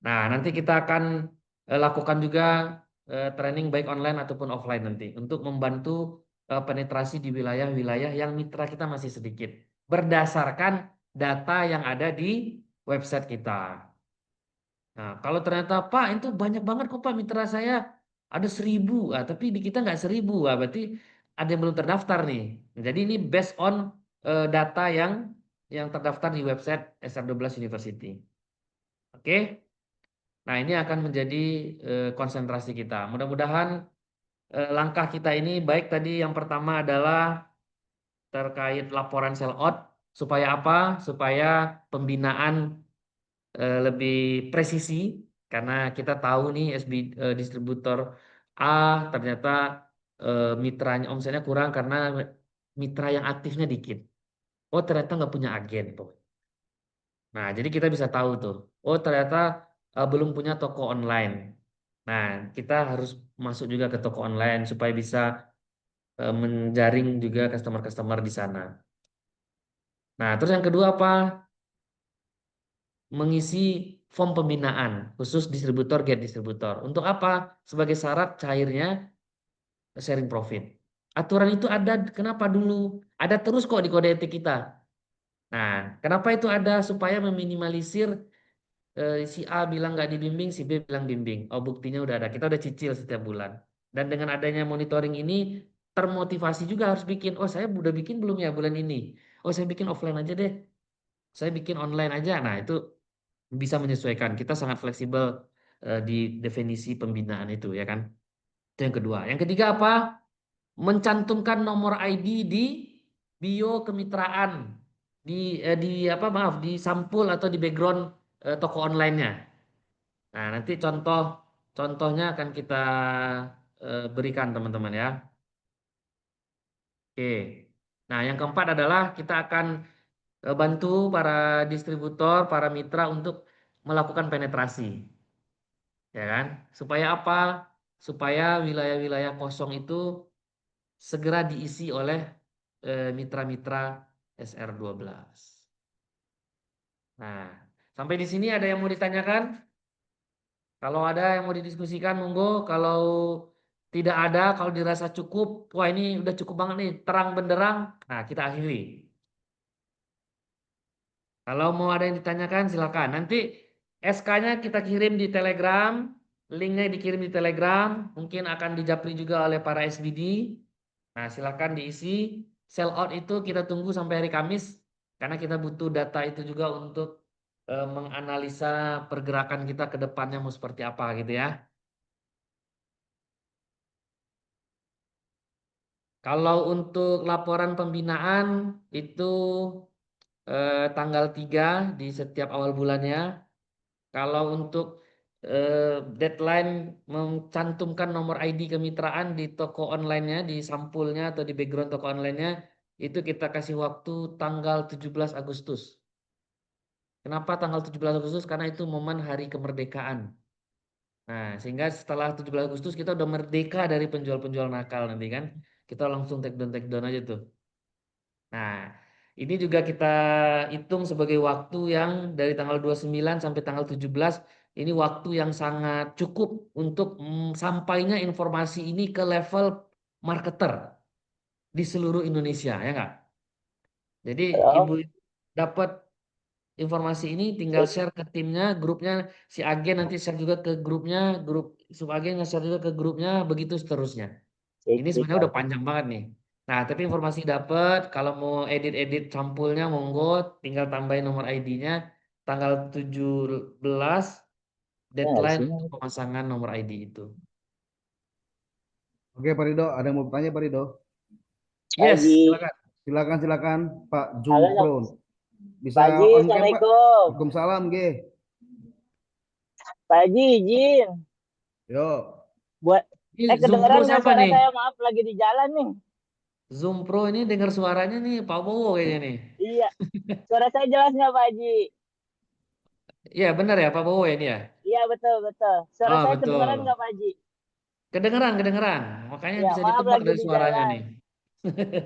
S10: Nah, nanti kita akan lakukan juga training baik online ataupun offline nanti untuk membantu penetrasi di wilayah-wilayah yang mitra kita masih sedikit berdasarkan data yang ada di website kita. Nah, kalau ternyata Pak itu banyak banget kok Pak mitra saya ada 1000, tapi di kita nggak 1000, berarti ada yang belum terdaftar nih. Jadi ini based on data yang terdaftar di website SR12 University. Oke. Nah, ini akan menjadi konsentrasi kita. Mudah-mudahan langkah kita ini baik tadi yang pertama adalah terkait laporan sell out. Supaya apa? Supaya pembinaan lebih presisi. Karena kita tahu nih distributor A ternyata mitranya omsetnya kurang karena mitra yang aktifnya dikit. Oh ternyata nggak punya agen. Nah jadi kita bisa tahu tuh. Oh ternyata belum punya toko online. Nah, kita harus masuk juga ke toko online supaya bisa menjaring juga customer-customer di sana. Nah, terus yang kedua apa? Mengisi form pembinaan khusus distributor, get distributor. Untuk apa? Sebagai syarat cairnya sharing profit. Aturan itu ada, kenapa dulu? Ada terus kok di kode etik kita. Nah, kenapa itu ada? Supaya meminimalisir si A bilang nggak dibimbing, si B bilang bimbing. Oh buktinya udah ada, kita udah cicil setiap bulan. Dan dengan adanya monitoring ini termotivasi juga harus bikin. Oh saya udah bikin belum ya bulan ini? Oh saya bikin offline aja deh. Saya bikin online aja. Nah itu bisa menyesuaikan. Kita sangat fleksibel di definisi pembinaan itu ya kan. Itu yang kedua. Yang ketiga apa? Mencantumkan nomor ID di bio kemitraan di sampul atau di background toko online-nya. Nah, nanti contohnya akan kita berikan teman-teman ya. Oke. Nah, yang keempat adalah kita akan bantu para distributor, para mitra untuk melakukan penetrasi. Ya kan? Supaya apa? Supaya wilayah-wilayah kosong itu segera diisi oleh mitra-mitra SR12. Nah, sampai di sini ada yang mau ditanyakan? Kalau ada yang mau didiskusikan, monggo. Kalau tidak ada, kalau dirasa cukup, wah ini udah cukup banget nih, terang benderang, nah kita akhiri. Kalau mau ada yang ditanyakan, silakan. Nanti SK-nya kita kirim di Telegram, linknya dikirim di Telegram, mungkin akan dijapri juga oleh para SBD. Nah, silakan diisi. Sell out itu kita tunggu sampai hari Kamis, karena kita butuh data itu juga untuk menganalisa pergerakan kita ke depannya mau seperti apa gitu ya. Kalau untuk laporan pembinaan itu tanggal 3 di setiap awal bulannya. Kalau untuk deadline mencantumkan nomor ID kemitraan di toko online-nya, di sampulnya atau di background toko online-nya, itu kita kasih waktu tanggal 17 Agustus. Kenapa tanggal 17 Agustus? Karena itu momen hari kemerdekaan. Nah, sehingga setelah 17 Agustus kita udah merdeka dari penjual-penjual nakal nanti kan. Kita langsung take down aja tuh. Nah, ini juga kita hitung sebagai waktu yang dari tanggal 29 sampai tanggal 17. Ini waktu yang sangat cukup untuk sampainya informasi ini ke level marketer di seluruh Indonesia, ya enggak? Jadi ibu dapat informasi ini tinggal share ke timnya, grupnya si agen nanti share juga ke grupnya, grup subagen nge-share juga ke grupnya, begitu seterusnya. Ini sebenarnya udah panjang banget nih. Nah, tapi informasi dapat, kalau mau edit-edit sampulnya monggo, tinggal tambahin nomor ID-nya, tanggal 17 deadline untuk pemasangan nomor ID itu.
S5: Oke, Pak Ridho, ada yang mau bertanya, Pak Ridho?
S10: Yes, silakan.
S5: Silakan Pak Jumpro. Bisa
S11: Pak Haji,
S5: on cam, Pak?
S11: Assalamualaikum.
S5: Waalaikumsalam, G.
S11: Pak Haji, izin.
S5: Yo.
S11: Buat
S10: Zoom
S11: kedengeran
S10: Pro
S11: nggak
S10: siapa
S11: suara
S10: nih?
S11: saya? Maaf, lagi di jalan nih.
S10: Zoom Pro ini dengar suaranya nih Pak Bowo kayaknya nih.
S11: Iya. Suara saya jelas nggak, Pak Haji?
S10: Iya, benar ya Pak Bowo ini ya?
S11: Iya betul betul. Suara
S10: Oh,
S11: saya kedengeran
S10: betul.
S11: nggak Pak Haji?
S10: Kedengeran, kedengeran. Makanya
S11: Ya
S10: bisa
S11: maaf
S10: ditebak
S11: lagi
S10: dari
S11: di
S10: suaranya
S11: jalan.
S10: nih.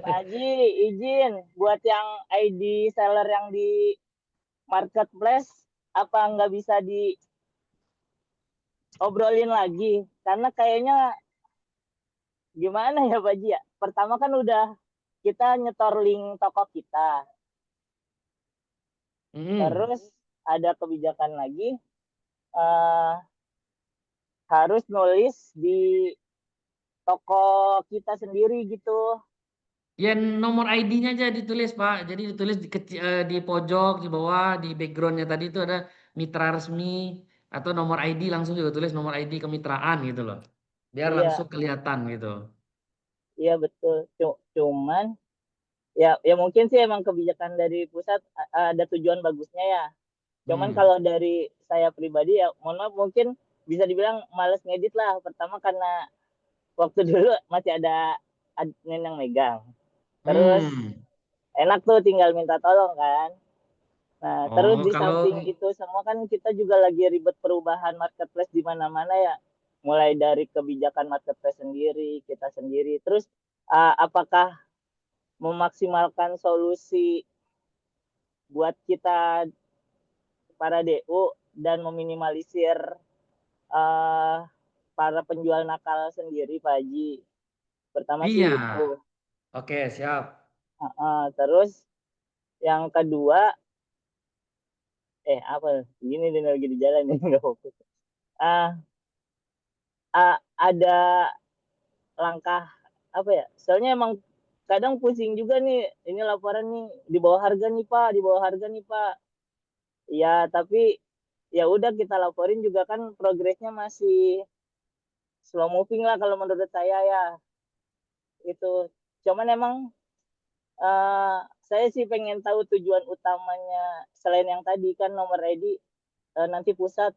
S11: Pak Haji izin buat yang ID seller yang di marketplace apa nggak bisa diobrolin lagi? Karena kayaknya gimana ya Pak Haji ya? Pertama kan udah kita nyetor link toko kita.
S10: Mm.
S11: Terus ada kebijakan lagi eh, harus nulis di toko kita sendiri gitu.
S10: Ya nomor ID-nya aja ditulis Pak. Jadi ditulis di pojok, di bawah, di backgroundnya tadi itu ada mitra resmi atau nomor ID langsung juga tulis nomor ID kemitraan gitu loh. Biar
S11: Iya,
S10: langsung kelihatan gitu.
S11: iya betul. Cuman ya mungkin sih emang kebijakan dari pusat ada tujuan bagusnya ya. Cuman
S10: Hmm.
S11: kalau dari saya pribadi ya mohon maaf mungkin bisa dibilang males ngedit lah. Pertama karena waktu dulu masih ada admin yang megang. Terus
S10: Hmm.
S11: enak tuh tinggal minta tolong kan. Nah, terus
S10: Oh,
S11: di
S10: kalau
S11: samping itu semua kan kita juga lagi ribet perubahan marketplace di mana-mana ya. Mulai dari kebijakan marketplace sendiri, kita sendiri. Terus apakah memaksimalkan solusi buat kita para DU dan meminimalisir uh, para penjual nakal sendiri, Pak Haji. Pertama
S10: iya.
S11: sih itu.
S10: Oke, siap.
S11: Terus yang kedua, apa? Gini dia lagi di jalan nih nggak fokus. Uh, ada langkah apa ya? Soalnya emang kadang pusing juga nih. Ini laporan nih di bawah harga nih Pak, di bawah harga nih Pak. Ya tapi ya udah kita laporin juga kan progresnya masih slow moving lah kalau menurut saya ya itu. Cuman emang saya sih pengen tahu tujuan utamanya selain yang tadi kan nomor ID nanti pusat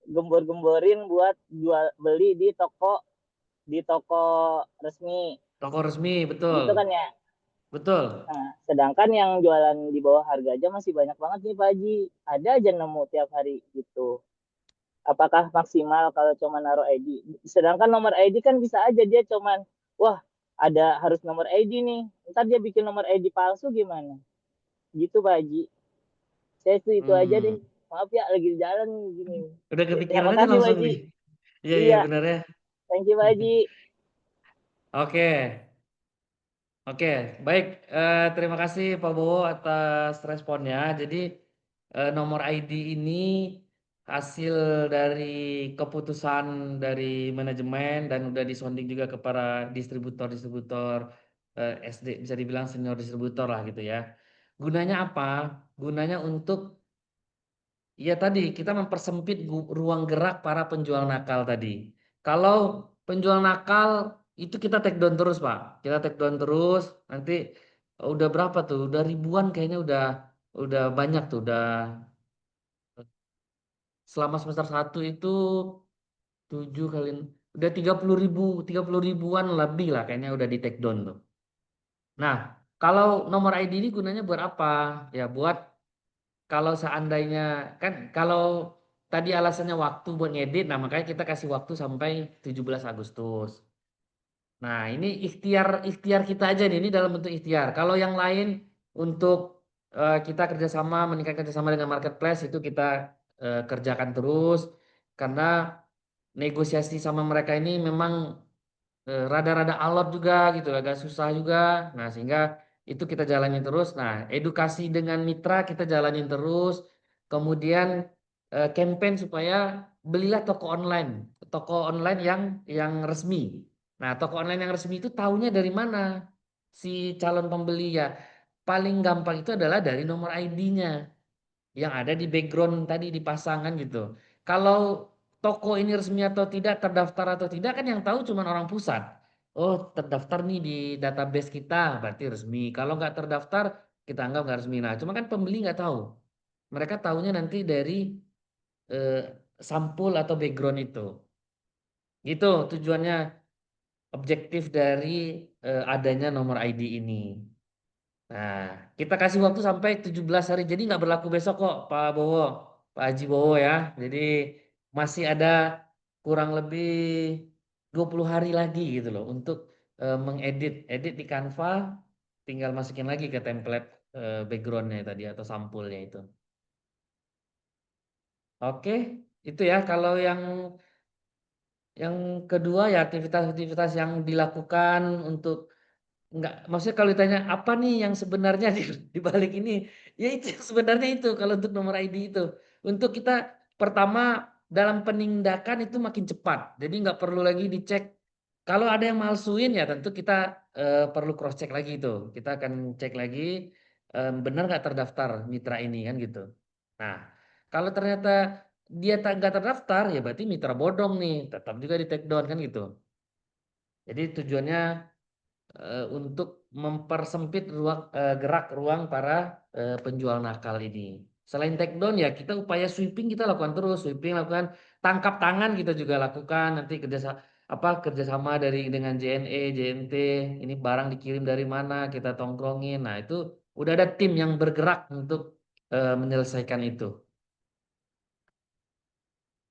S11: gembor-gemborin buat jual beli di toko resmi
S10: Toko resmi, betul.
S11: gitu kan ya.
S10: Betul.
S11: Nah, sedangkan yang jualan di bawah harga aja masih banyak banget nih Pak Haji. Ada aja nemu tiap hari gitu. Apakah maksimal kalau cuma naruh ID? Sedangkan nomor ID kan bisa aja dia cuman, wah ada harus nomor ID nih. Ntar dia bikin nomor ID palsu gimana? Gitu Pak Haji. Saya itu aja deh.
S10: Hmm.
S11: Maaf ya lagi di jalan gini.
S10: Udah
S11: Ya
S10: kepikiran aja
S11: makasih Pak
S10: langsung
S11: Haji.
S10: nih. Iya, iya
S11: Iya,
S10: benar ya.
S11: thank you Pak Haji.
S10: Oke. Oke, baik. Terima kasih Pak Bowo atas responnya. Jadi nomor ID ini hasil dari keputusan dari manajemen dan udah disonding juga ke para distributor-distributor SD, bisa dibilang senior distributor lah gitu ya. Gunanya apa? Gunanya untuk ya tadi kita mempersempit ruang gerak para penjual nakal tadi. Kalau penjual nakal itu kita take down terus, Pak. Kita take down terus. Nanti udah berapa tuh? Udah ribuan kayaknya udah banyak tuh. Udah selama semester 1 itu 7 kali udah 30.000, 30 ribuan lebih lah kayaknya udah di take down tuh. Nah, kalau nomor ID ini gunanya buat apa? Ya buat kalau seandainya kan kalau tadi alasannya waktu buat ngedit, nah makanya kita kasih waktu sampai 17 Agustus. Nah, ini ikhtiar ikhtiar kita aja nih, ini dalam bentuk ikhtiar. Kalau yang lain untuk kita kerjasama, meningkatkan kerjasama dengan marketplace itu kita kerjakan terus karena negosiasi sama mereka ini memang rada-rada alot juga gitu, agak susah juga. Nah, sehingga itu kita jalanin terus. Nah, edukasi dengan mitra kita jalanin terus. Kemudian campaign supaya belilah toko online yang resmi. Nah, toko online yang resmi itu taunya dari mana si calon pembeli ya? Paling gampang itu adalah dari nomor ID-nya yang ada di background tadi dipasangkan gitu. Kalau toko ini resmi atau tidak, terdaftar atau tidak kan yang tahu cuma orang pusat. Oh, terdaftar nih di database kita, berarti resmi. Kalau nggak terdaftar, kita anggap nggak resmi. Nah, cuma kan pembeli nggak tahu. Mereka tahunya nanti dari eh, sampul atau background itu. Gitu tujuannya, objektif dari adanya nomor ID ini. Nah, kita kasih waktu sampai 17 hari. Jadi nggak berlaku besok kok, Pak Bowo. Pak Haji Bowo ya. Jadi masih ada kurang lebih 20 hari lagi gitu loh untuk edit di Canva, tinggal masukin lagi ke template backgroundnya tadi atau sampulnya itu. Oke, itu ya kalau yang kedua ya aktivitas-aktivitas yang dilakukan untuk maksudnya kalau ditanya apa nih yang sebenarnya di balik ini, ya itu yang sebenarnya itu kalau untuk nomor ID itu. Untuk kita pertama dalam penindakan itu makin cepat. Jadi nggak perlu lagi dicek. Kalau ada yang malsuin ya tentu kita perlu cross check lagi itu. Kita akan cek lagi benar nggak terdaftar mitra ini kan gitu. Nah, kalau ternyata dia nggak terdaftar ya berarti mitra bodong nih, tetap juga di take down kan gitu. Jadi tujuannya untuk mempersempit gerak ruang para penjual nakal ini. Selain take down ya kita upaya sweeping kita lakukan terus, sweeping lakukan, tangkap tangan kita juga lakukan, nanti kerjasama dengan JNE, JNT, ini barang dikirim dari mana kita tongkrongin. Nah itu udah ada tim yang bergerak untuk menyelesaikan itu.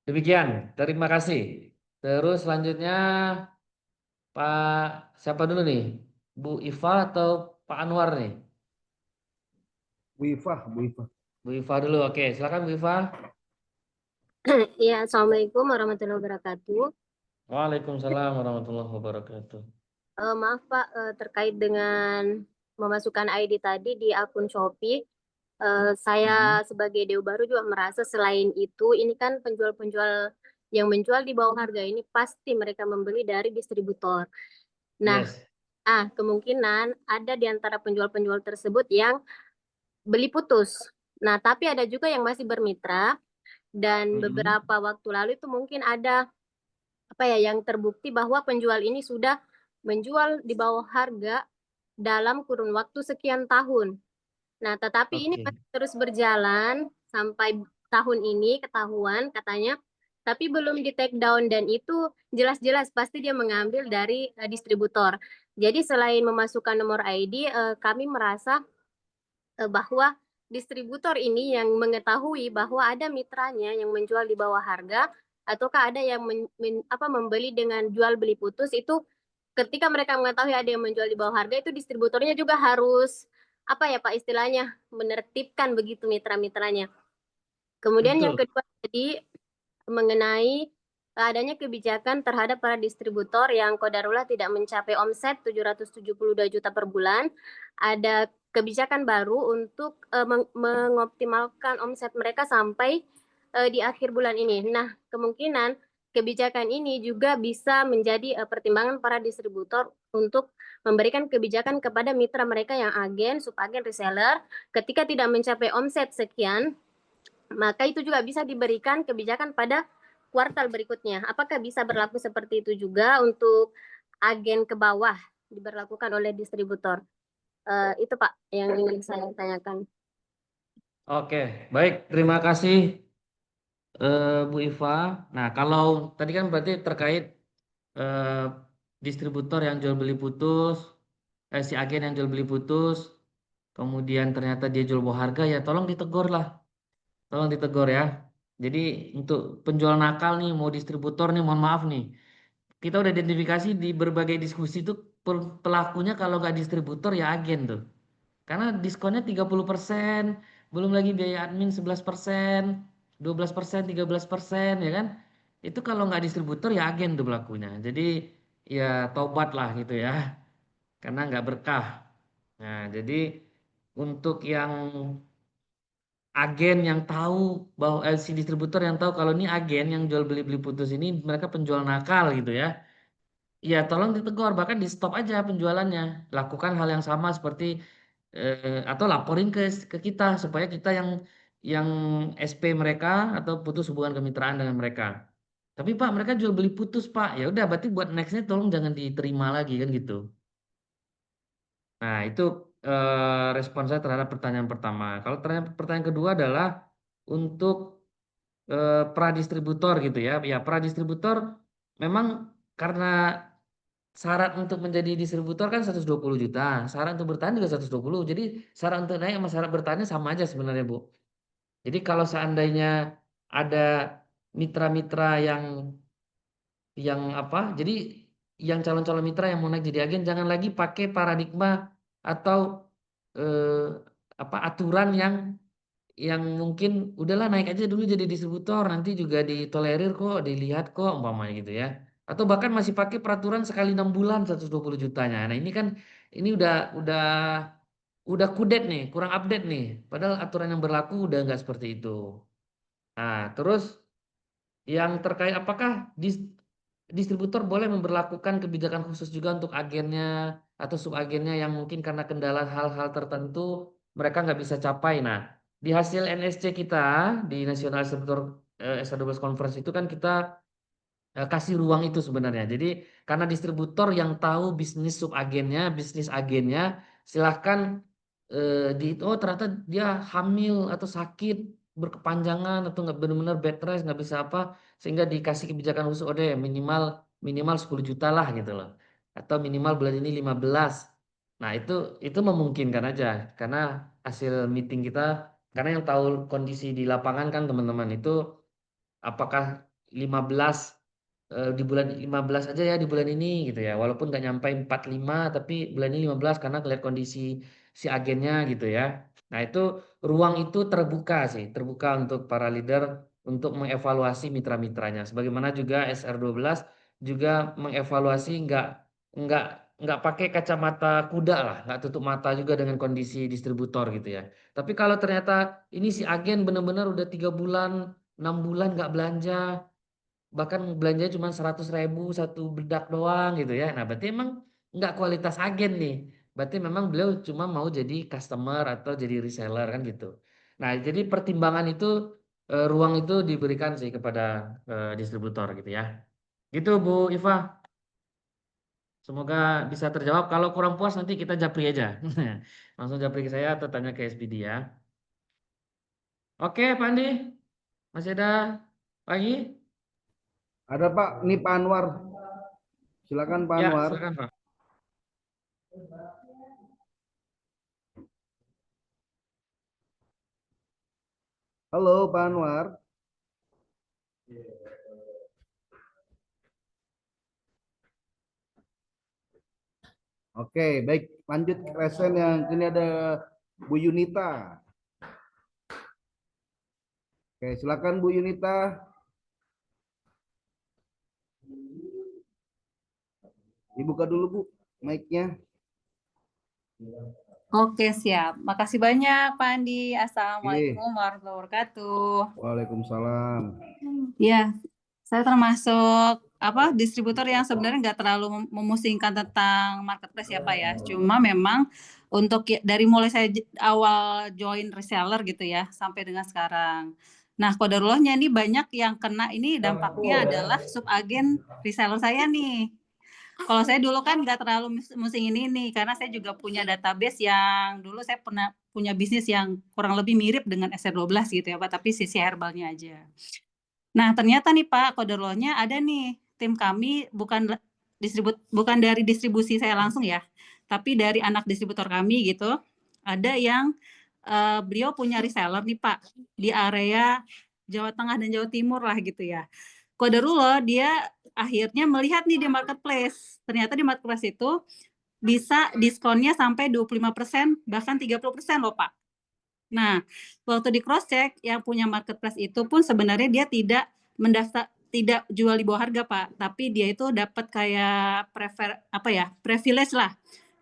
S10: Demikian, terima kasih. Terus selanjutnya Pak siapa dulu nih? Bu Iva atau Pak Anwar nih?
S5: Bu Iva.
S10: Bu Iva dulu, oke. Silakan Bu Iva.
S12: Ya, Assalamualaikum warahmatullahi wabarakatuh.
S10: Waalaikumsalam warahmatullahi wabarakatuh.
S12: Maaf Pak, terkait dengan memasukkan ID tadi di akun Shopee, saya sebagai Dewa Baru juga merasa selain itu, ini kan penjual-penjual yang menjual di bawah harga ini pasti mereka membeli dari distributor. Nah,
S10: Yes.
S12: kemungkinan ada di antara penjual-penjual tersebut yang beli putus. Nah, tapi ada juga yang masih bermitra dan beberapa waktu lalu itu mungkin ada yang terbukti bahwa penjual ini sudah menjual di bawah harga dalam kurun waktu sekian tahun. Nah, tetapi ini masih terus berjalan sampai tahun ini ketahuan katanya, tapi belum di take down dan itu jelas-jelas pasti dia mengambil dari distributor. Jadi selain memasukkan nomor ID, kami merasa bahwa distributor ini yang mengetahui bahwa ada mitranya yang menjual di bawah harga, ataukah ada yang membeli dengan jual beli putus, itu ketika mereka mengetahui ada yang menjual di bawah harga, itu distributornya juga harus Pak istilahnya menertibkan begitu mitra-mitranya. Kemudian yang kedua tadi mengenai adanya kebijakan terhadap para distributor yang qadarullah tidak mencapai omset 772 juta per bulan. Ada kebijakan baru untuk mengoptimalkan omset mereka sampai di akhir bulan ini. Nah, kemungkinan kebijakan ini juga bisa menjadi pertimbangan para distributor untuk memberikan kebijakan kepada mitra mereka yang agen, subagen, reseller, ketika tidak mencapai omset sekian, maka itu juga bisa diberikan kebijakan pada kuartal berikutnya. Apakah bisa berlaku seperti itu juga untuk agen ke bawah diberlakukan oleh distributor? Itu Pak yang ingin saya tanyakan.
S10: Oke, baik. Terima kasih Bu Iva. Nah, kalau tadi kan berarti terkait distributor yang jual beli putus, si agen yang jual beli putus, kemudian ternyata dia jual bawah harga, ya tolong ditegur lah. Tolong ditegur ya. Jadi untuk penjual nakal nih, mau distributor nih, mohon maaf nih. Kita udah identifikasi di berbagai diskusi itu pelakunya kalau nggak distributor ya agen tuh. Karena diskonnya 30%, belum lagi biaya admin 11%, 12%, 13% ya kan. Itu kalau nggak distributor ya agen tuh pelakunya. Jadi ya taubat lah gitu ya. Karena nggak berkah. Nah, jadi untuk yang agen yang tahu bahwa si distributor yang tahu kalau ini agen yang jual beli putus ini mereka penjual nakal gitu ya. Ya tolong ditegur, bahkan di stop aja penjualannya. Lakukan hal yang sama seperti atau laporin ke kita supaya kita yang SP mereka atau putus hubungan kemitraan dengan mereka. Tapi Pak mereka jual beli putus Pak. Ya udah berarti buat nextnya tolong jangan diterima lagi kan gitu. Nah itu respon saya terhadap pertanyaan pertama. Kalau pertanyaan kedua adalah untuk pradistributor gitu ya. Ya pradistributor memang karena syarat untuk menjadi distributor kan 120 juta. Syarat untuk bertahan juga 120. Jadi syarat untuk naik sama syarat bertahannya sama aja sebenarnya Bu. Jadi kalau seandainya ada mitra-mitra yang apa? Jadi yang calon-calon mitra yang mau naik jadi agen jangan lagi pakai paradigma atau apa aturan yang mungkin udahlah naik aja dulu jadi distributor nanti juga ditolerir kok, dilihat kok umpamanya gitu ya. Atau bahkan masih pakai peraturan sekali 6 bulan 120 jutanya. Nah, ini kan ini udah kudet nih, kurang update nih. Padahal aturan yang berlaku udah nggak seperti itu. Nah, terus yang terkait apakah distributor boleh memberlakukan kebijakan khusus juga untuk agennya atau subagennya yang mungkin karena kendala hal-hal tertentu mereka nggak bisa capai. Nah, di hasil NSC kita di National Distributor SA12 Conference itu kan kita kasih ruang itu sebenarnya. Jadi karena distributor yang tahu bisnis subagennya, bisnis agennya, silahkan oh ternyata dia hamil atau sakit berkepanjangan atau nggak benar-benar bed rest nggak bisa apa sehingga dikasih kebijakan khusus deh minimal minimal 10 juta lah gitu loh atau minimal bulan ini 15. Nah itu memungkinkan aja karena hasil meeting kita karena yang tahu kondisi di lapangan kan teman-teman itu apakah 15 di bulan 15 aja ya di bulan ini gitu ya walaupun nggak nyampe 45 tapi bulan ini 15 karena kelihatan kondisi si agennya gitu ya. Nah itu ruang itu terbuka sih terbuka untuk para leader untuk mengevaluasi mitra-mitranya sebagaimana juga SR12 juga mengevaluasi nggak nggak pakai kacamata kuda lah nggak tutup mata juga dengan kondisi distributor gitu ya. Tapi kalau ternyata ini si agen benar-benar udah 3 bulan 6 bulan nggak belanja bahkan belanja cuma 100.000 satu bedak doang gitu ya. Nah berarti emang nggak kualitas agen nih. Berarti memang beliau cuma mau jadi customer atau jadi reseller kan gitu. Nah jadi pertimbangan itu ruang itu diberikan sih kepada distributor gitu ya. Gitu Bu Iva. Semoga bisa terjawab. Kalau kurang puas nanti kita japri aja. Langsung japri ke saya atau tanya ke SPD ya. Oke Pak Andi. Masih ada lagi?
S5: Ada Pak, ini Pak Anwar. Silakan Pak
S10: Ya,
S5: Anwar.
S10: silakan Pak.
S5: Halo Pak Anwar. Oke, baik. Lanjut ke resen yang ini ada Bu Yunita. Oke, silakan Bu Yunita. Dibuka dulu Bu mic-nya.
S13: Oke, siap. Makasih banyak Pak Andi. Assalamualaikum warahmatullahi wabarakatuh.
S5: Waalaikumsalam.
S13: Ya, saya termasuk distributor yang sebenarnya nggak terlalu memusingkan tentang marketplace ya Pak ya. Cuma memang untuk dari mulai saya awal join reseller gitu ya sampai dengan sekarang. Nah, qadarulahnya ini banyak yang kena ini dampaknya adalah subagen reseller saya nih. Kalau saya dulu kan nggak terlalu musingin ini karena saya juga punya database yang dulu saya pernah punya bisnis yang kurang lebih mirip dengan SR12 gitu ya Pak, tapi sisi herbalnya aja. Nah, ternyata nih Pak, qadarulahnya ada nih tim kami bukan dari distribusi saya langsung ya, tapi dari anak distributor kami gitu. Ada yang beliau punya reseller nih Pak di area Jawa Tengah dan Jawa Timur lah gitu ya. Qadarullah dia akhirnya melihat nih di marketplace. Ternyata di marketplace itu bisa diskonnya sampai 25% bahkan 30% loh Pak. Nah, waktu di cross check yang punya marketplace itu pun sebenarnya dia tidak mendaftar tidak jual di bawah harga Pak, tapi dia itu dapat kayak privilege lah.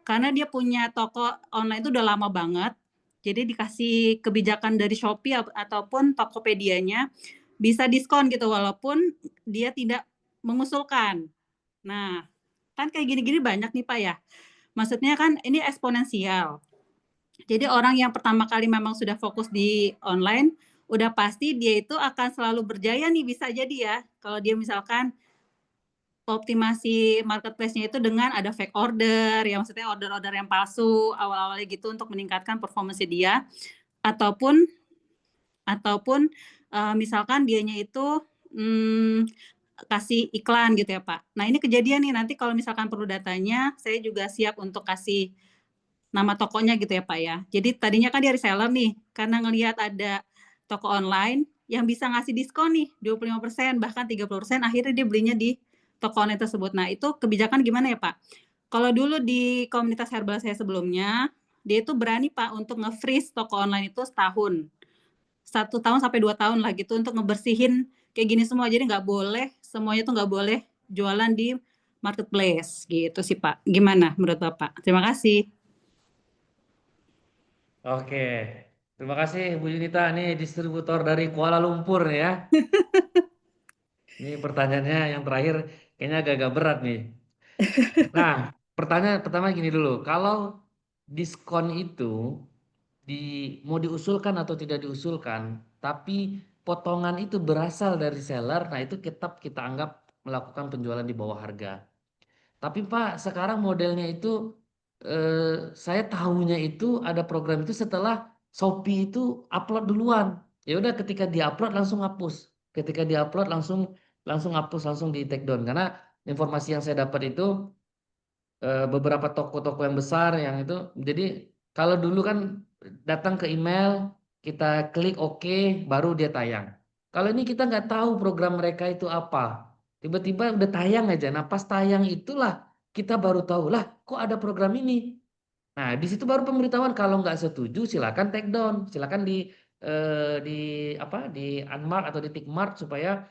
S13: Karena dia punya toko online itu udah lama banget. Jadi dikasih kebijakan dari Shopee ataupun Tokopedia-nya bisa diskon gitu walaupun dia tidak mengusulkan. Nah, kan kayak gini-gini banyak nih Pak ya. Maksudnya kan ini eksponensial. Jadi orang yang pertama kali memang sudah fokus di online, udah pasti dia itu akan selalu berjaya nih bisa jadi ya. Kalau dia misalkan optimasi marketplace-nya itu dengan ada fake order, ya maksudnya order-order yang palsu awal-awalnya gitu untuk meningkatkan performance dia, ataupun misalkan dianya itu kasih iklan gitu ya Pak. Nah ini kejadian nih nanti kalau misalkan perlu datanya, saya juga siap untuk kasih nama tokonya gitu ya Pak ya. Jadi tadinya kan dia reseller nih, karena ngelihat ada toko online yang bisa ngasih diskon nih 25%, bahkan 30%, akhirnya dia belinya di toko online tersebut. Nah, itu kebijakan gimana ya, Pak? Kalau dulu di komunitas herbal saya sebelumnya, dia itu berani, Pak, untuk nge-freeze toko online itu setahun. 1 tahun sampai 2 tahun lah gitu untuk ngebersihin kayak gini semua. Jadi nggak boleh, semuanya tuh nggak boleh jualan di marketplace gitu sih, Pak. Gimana menurut Bapak? Terima kasih.
S10: Oke, terima kasih Bu Yunita. Ini distributor dari Kuala Lumpur nih ya. Ini pertanyaannya yang terakhir kayaknya agak-agak berat nih. Nah, pertanyaan pertama gini dulu. Kalau diskon itu mau diusulkan atau tidak diusulkan, tapi potongan itu berasal dari seller, nah itu tetap kita anggap melakukan penjualan di bawah harga. Tapi Pak, sekarang modelnya itu saya tahunya itu ada program itu setelah Shopee itu upload duluan. Ya udah ketika diupload langsung hapus. Ketika diupload langsung hapus, langsung di take down. Karena informasi yang saya dapat itu beberapa toko-toko yang besar yang itu. Jadi kalau dulu kan datang ke email, kita klik oke, baru dia tayang. Kalau ini kita nggak tahu program mereka itu apa. Tiba-tiba udah tayang aja. Nah pas tayang itulah kita baru tahu lah kok ada program ini. Nah di situ baru pemberitahuan kalau nggak setuju silakan take down, silakan di unmark atau di tick mark supaya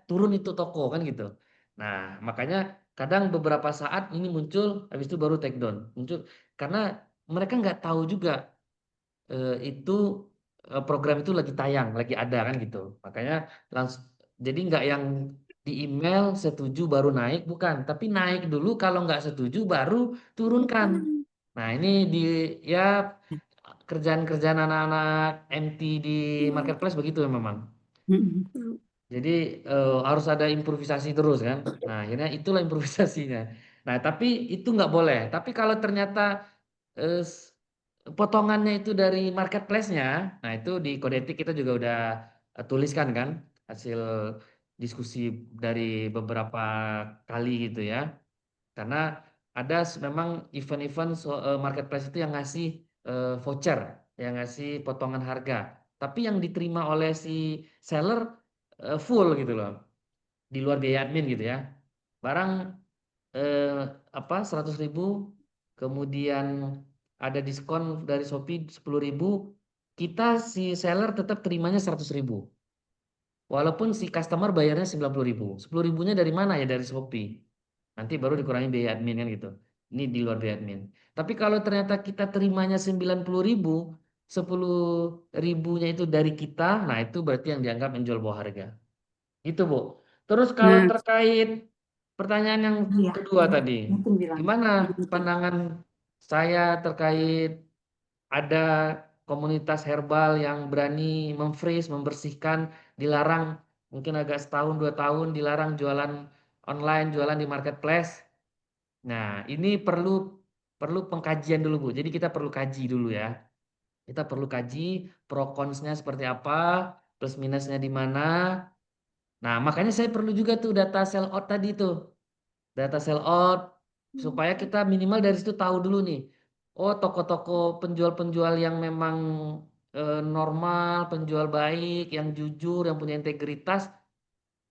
S10: turun itu toko kan gitu. Nah makanya kadang beberapa saat ini muncul, habis itu baru take down muncul karena mereka nggak tahu juga itu program itu lagi tayang, lagi ada kan gitu. Makanya langsung jadi nggak yang di email setuju baru naik, bukan, tapi naik dulu kalau nggak setuju baru turunkan. Nah ini ya kerjaan-kerjaan anak-anak MT di marketplace begitu ya memang. Jadi harus ada improvisasi terus kan. Nah akhirnya itulah improvisasinya. Nah tapi itu nggak boleh. Tapi kalau ternyata potongannya itu dari marketplace-nya, nah itu di kode etik kita juga udah tuliskan kan hasil diskusi dari beberapa kali gitu ya. Karena ada memang event-event marketplace itu yang ngasih voucher, yang ngasih potongan harga. Tapi yang diterima oleh si seller full gitu loh, di luar biaya admin gitu ya. Barang 100.000, kemudian ada diskon dari Shopee 10.000, kita si seller tetap terimanya 100.000. Walaupun si customer bayarnya 90.000. 10.000-nya dari mana ya? Dari Shopee. Nanti baru dikurangi biaya admin kan gitu. Ini di luar biaya admin. Tapi kalau ternyata kita terimanya 90.000, 10.000-nya itu dari kita, nah itu berarti yang dianggap menjual bawah harga. Gitu, Bu. Terus kalau terkait pertanyaan yang kedua tadi, gimana pandangan saya terkait ada komunitas herbal yang berani memfreeze, membersihkan, dilarang mungkin agak setahun 2 tahun dilarang jualan online, jualan di marketplace. Nah, ini perlu pengkajian dulu, Bu. Jadi kita perlu kaji dulu ya. Kita perlu kaji pro cons-nya seperti apa, plus minusnya di mana. Nah, makanya saya perlu juga tuh data sell out tadi tuh. Data sell out supaya kita minimal dari situ tahu dulu nih. Oh, toko-toko penjual-penjual yang memang normal, penjual baik, yang jujur, yang punya integritas,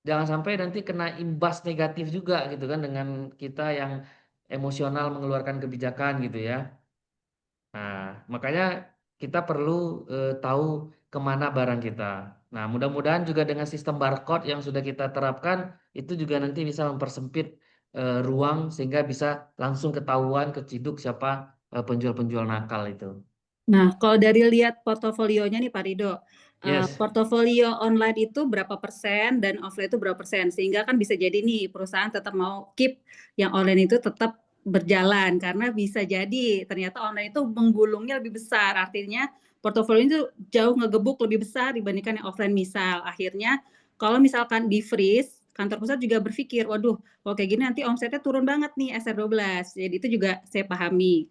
S10: jangan sampai nanti kena imbas negatif juga gitu kan dengan kita yang emosional mengeluarkan kebijakan gitu ya. Nah, makanya kita perlu tahu kemana barang kita. Nah, mudah-mudahan juga dengan sistem barcode yang sudah kita terapkan, itu juga nanti bisa mempersempit ruang sehingga bisa langsung ketahuan, keciduk siapa penjual-penjual nakal itu.
S13: Nah, kalau dari lihat portofolionya nih Pak Rido, portofolio online itu berapa persen dan offline itu berapa persen? Sehingga kan bisa jadi nih perusahaan tetap mau keep yang online itu tetap berjalan karena bisa jadi ternyata online itu menggulungnya lebih besar. Artinya portofolio itu jauh ngegebuk lebih besar dibandingkan yang offline misal. Akhirnya kalau misalkan di freeze, kantor pusat juga berpikir, waduh, kalau kayak gini nanti omsetnya turun banget nih SR12. Jadi itu juga saya pahami.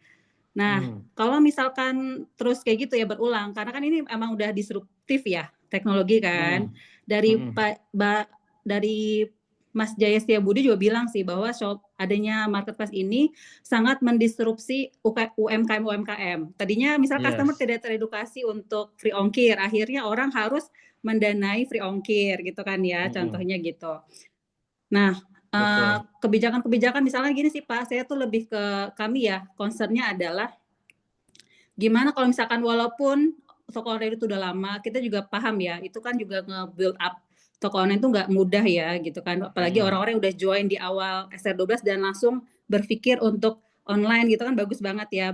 S13: Nah, kalau misalkan terus kayak gitu ya berulang, karena kan ini emang udah disruptif ya teknologi kan. Dari Mas Jaya Setiabudi juga bilang sih bahwa adanya marketplace ini sangat mendisrupsi UMKM. Tadinya misal customer
S10: Yes.
S13: tidak teredukasi untuk free ongkir, akhirnya orang harus mendanai free ongkir gitu kan ya, contohnya gitu. Nah,
S10: Betul.
S13: kebijakan-kebijakan misalnya gini sih Pak, saya tuh lebih ke kami ya, concern-nya adalah gimana kalau misalkan walaupun toko online itu udah lama, kita juga paham ya, itu kan juga nge-build up toko online itu nggak mudah ya gitu kan. Apalagi orang-orang yang udah join di awal SR12 dan langsung berpikir untuk online gitu kan bagus banget ya,